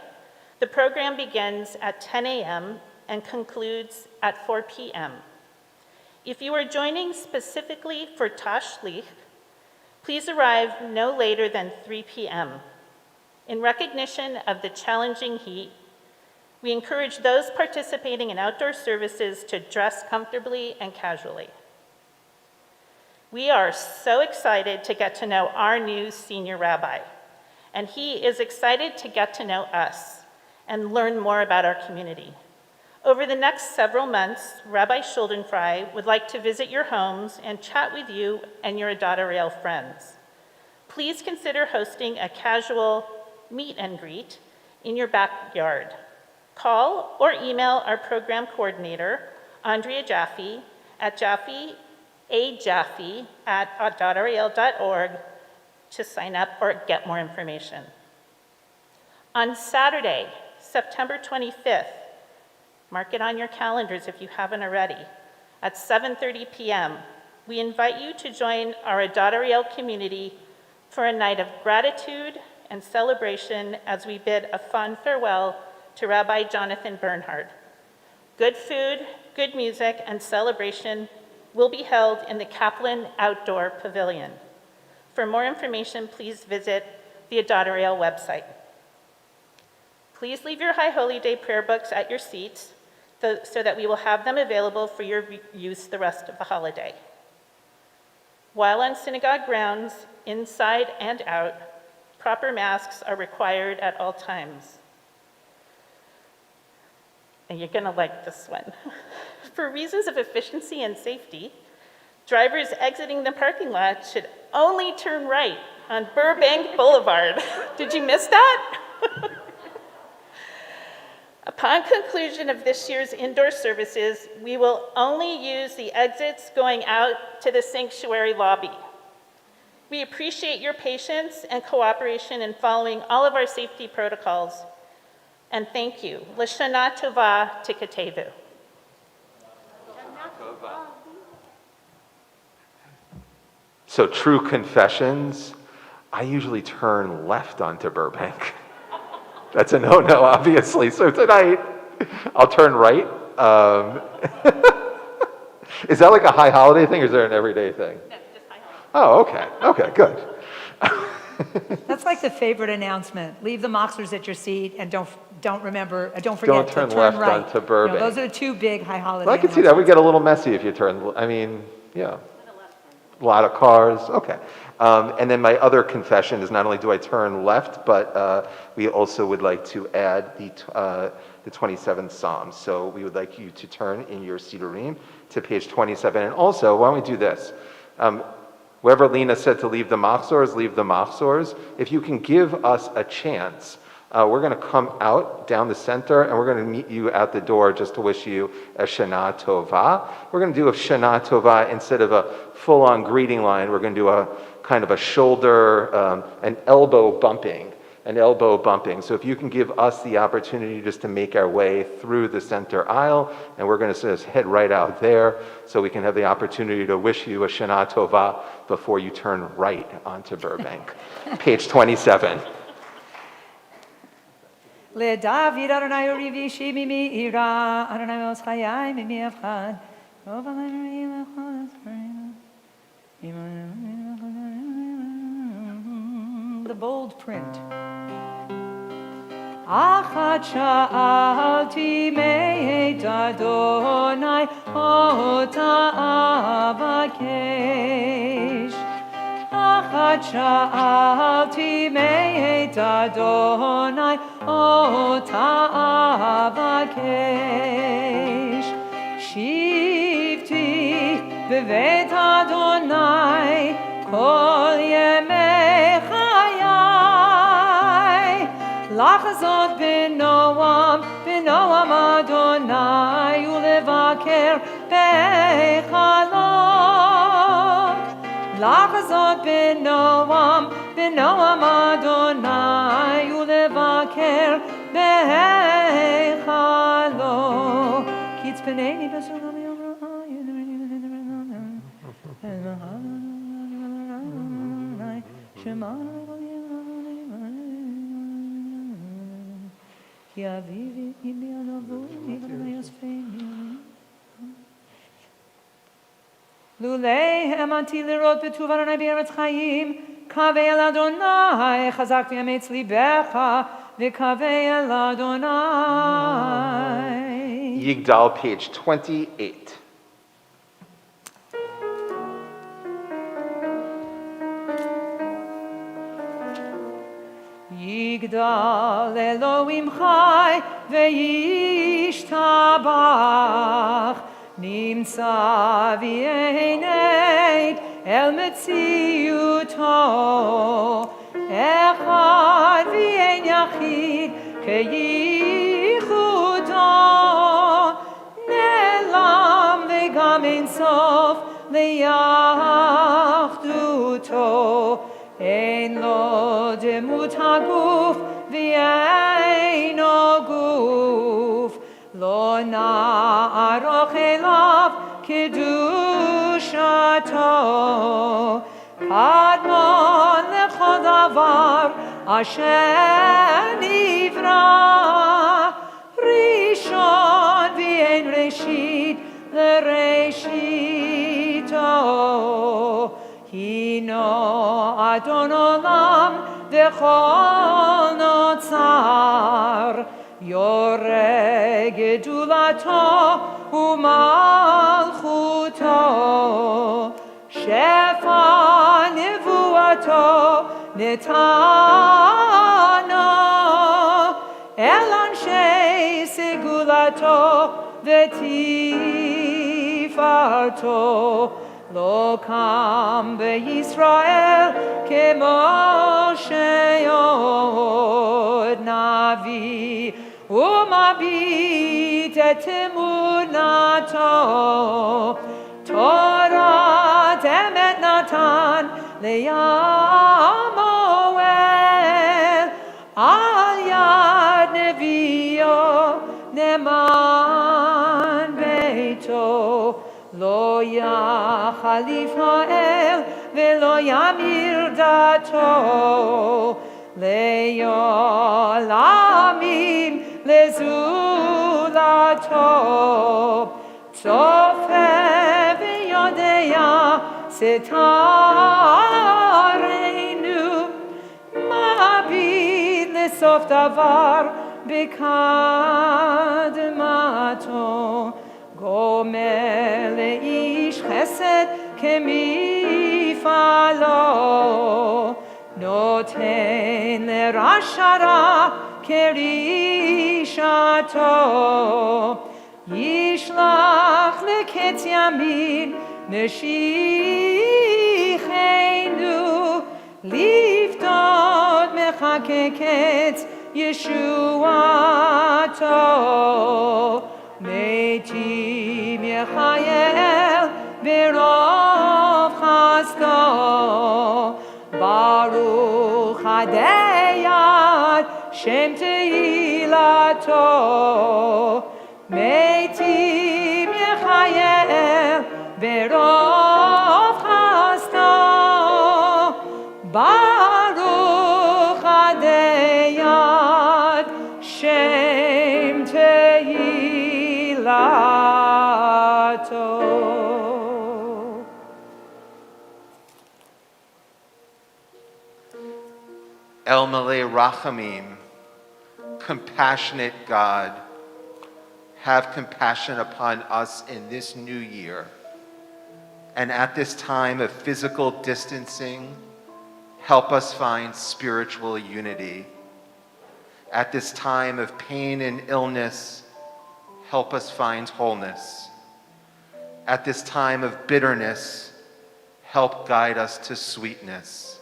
the program begins at 10 a.m. and concludes at 4 p.m. If you are joining specifically for Tashlich, please arrive no later than 3 p.m. In recognition of the challenging heat, we encourage those participating in outdoor services to dress comfortably and casually. We are so excited to get to know our new senior rabbi, and he is excited to get to know us and learn more about our community. Over the next several months, Rabbi Schuldenfrei would like to visit your homes and chat with you and your Adat Ariel friends. Please consider hosting a casual meet and greet in your backyard. Call or email our program coordinator, Andrea Jaffe, at Jaffe@adatariel.org to sign up or get more information. On Saturday, September 25th, mark it on your calendars if you haven't already, at 7:30 p.m., we invite you to join our Adat Ariel community for a night of gratitude and celebration as we bid a fond farewell to Rabbi Jonathan Bernhard. Good food, good music, and celebration will be held in the Kaplan Outdoor Pavilion. For more information, please visit the Adat Ariel website. Please leave your High Holy Day prayer books at your seats so that we will have them available for your use the rest of the holiday. While on synagogue grounds, inside and out, proper masks are required at all times. And you're gonna like this one. For reasons of efficiency and safety, drivers exiting the parking lot should only turn right on Burbank Boulevard. Did you miss that? Upon conclusion of this year's indoor services, we will only use the exits going out to the sanctuary lobby. We appreciate your patience and cooperation in following all of our safety protocols. And thank you. L'shana tova tikatevu. So true confessions, I usually turn left onto Burbank. That's a no-no, obviously. So tonight, I'll turn right. Is that like a high holiday thing, or is there an everyday thing? No, just high. Oh, okay. Okay, good. That's like the favorite announcement. Leave the moxers at your seat and don't forget Don't to turn turn left right. onto Burbank. Those are the two big high holiday Well, I can see that. We get a little messy if you turn, I mean, yeah. A lot of cars, okay. And then my other confession is not only do I turn left, but we also would like to add the 27th Psalm. So we would like you to turn in your Sidurim to page 27. And also, why don't we do this? Wherever Lena said to leave the machzors, leave the machzors. If you can give us a chance, we're going to come out down the center and we're going to meet you at the door just to wish you a Shana Tova. We're going to do a Shana Tova instead of a full-on greeting line. We're going to do a kind of a shoulder, an elbow bumping. So if you can give us the opportunity just to make our way through the center aisle, and we're going to just head right out there so we can have the opportunity to wish you a Shana Tova before you turn right onto Burbank. Page 27. לדוד אדוני אוריבי שימי מאירה, אדוני מעוז חיי ממי אבחד. רוב המאמרים לכל הספרים. The bold print. אחת שאלתי מאת אדוני, אותה אבקש. אחת שאלתי מאת אדוני, אותה אבקש. שבתי בבית אדוני כל ימי חיי, לחזות בנועם אדוני ולבקר בהיכלו. לחזות בנועם אדוני ולבקר בהיכלו. כי יצפנני בסולם יום רעי כי אביבי אימי ענבו ואדוני יוספני. לולא האמנתי לראות בטוב אדוני בארץ חיים, קווה אל אדוני, חזק ואמץ ליבך, וקווה אל אדוני. Yigdal, page 28. יגדל אלוהים חי וישתבח, נמצא ויענק אל מציאותו, אחד ואין יחיד כייחודו, נעלם וגם אין סוף ליחדותו, אין לו דמות הגוף ואינו גוף, לא נערוך אליו קדושתו, קדמון לכל דבר אשר נברא, ראשון ואין ראשית לראשיתו, הינו אדון עולם וכל נוצר, יורה גדולתו ומלכותו, שפע נבואתו נתנו, אל אנשי סגולתו ותפארתו, לא קם בישראל כמשה עוד נביא, ומביט את אמונתו, תורת אמת נתן לימואל, על יד נביאו נאמן ביתו, לא יחליף האל ולא ימיר דתו, לעולמים לזולתו, צופה ויודע סתרנו, מביט לסוף דבר בקדמתו, גומר לאיש חסד כמפעלו, mifalo, noten lerashara kerishato, yishlach leketz yamin meshichenu, liftot mechakeketz Yeshuato, Meitim Yechayel Berov Chasto, Baruch Hadeyad Shem Tehilato, Meitim Yechayel Berov Chasto, Baruch Hadeyad Shem Tehilato. El Malei Rachamim, compassionate God, have compassion upon us in this new year. And at this time of physical distancing, help us find spiritual unity. At this time of pain and illness, help us find wholeness. At this time of bitterness, help guide us to sweetness.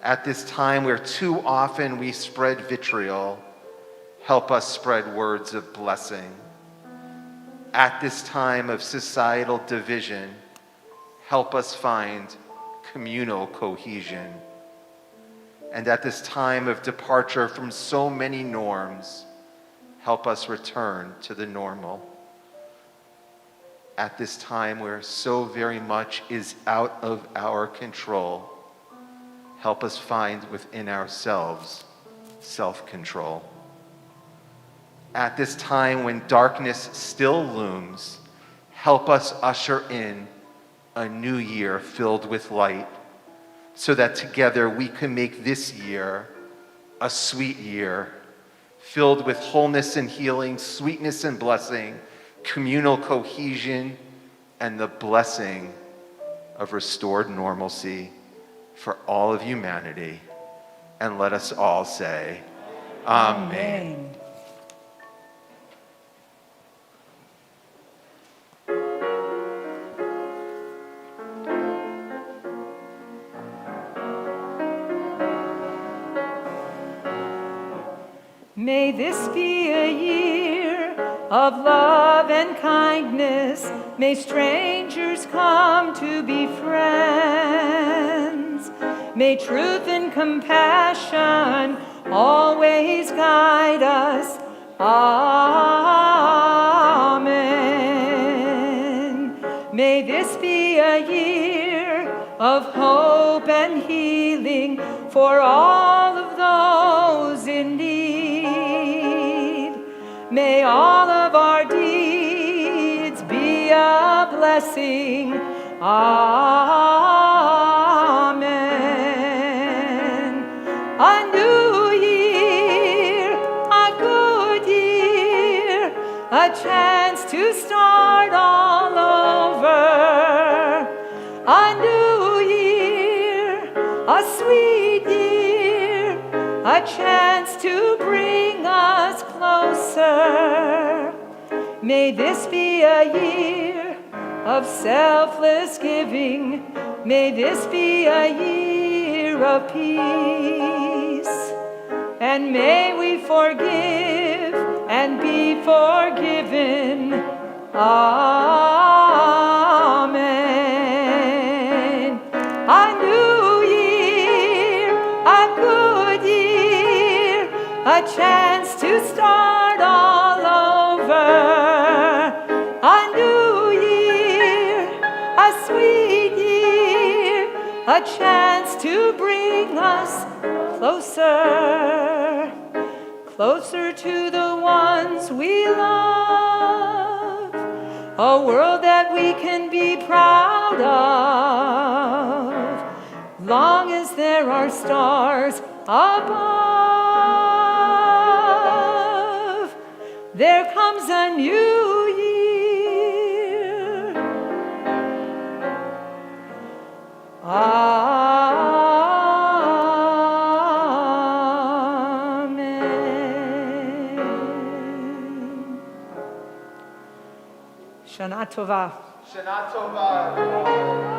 At this time where too often we spread vitriol, help us spread words of blessing. At this time of societal division, help us find communal cohesion. And at this time of departure from so many norms, help us return to the normal. At this time where so very much is out of our control, help us find within ourselves self-control. At this time when darkness still looms, help us usher in a new year filled with light, so that together we can make this year a sweet year, filled with wholeness and healing, sweetness and blessing, communal cohesion, and the blessing of restored normalcy for all of humanity. And let us all say, Amen. May this be a year of love and kindness. May strangers come to be friends. May truth and compassion always guide us. Amen. May this be a year of hope and healing for all of those in need. May all of our deeds be a blessing. Amen. A new year, a good year, a chance to start all over. A new year, a sweet year, a chance to bring us closer. May this be a year of selfless giving. May this be a year of peace. And may we forgive and be forgiven. Amen. A new year, a good year, a chance to start all over. A new year, a sweet year, a chance to bring us closer, closer to the ones we love. A world that we can be proud of, long as there are stars above. There comes a new year. Shana Tova. Shana Tova.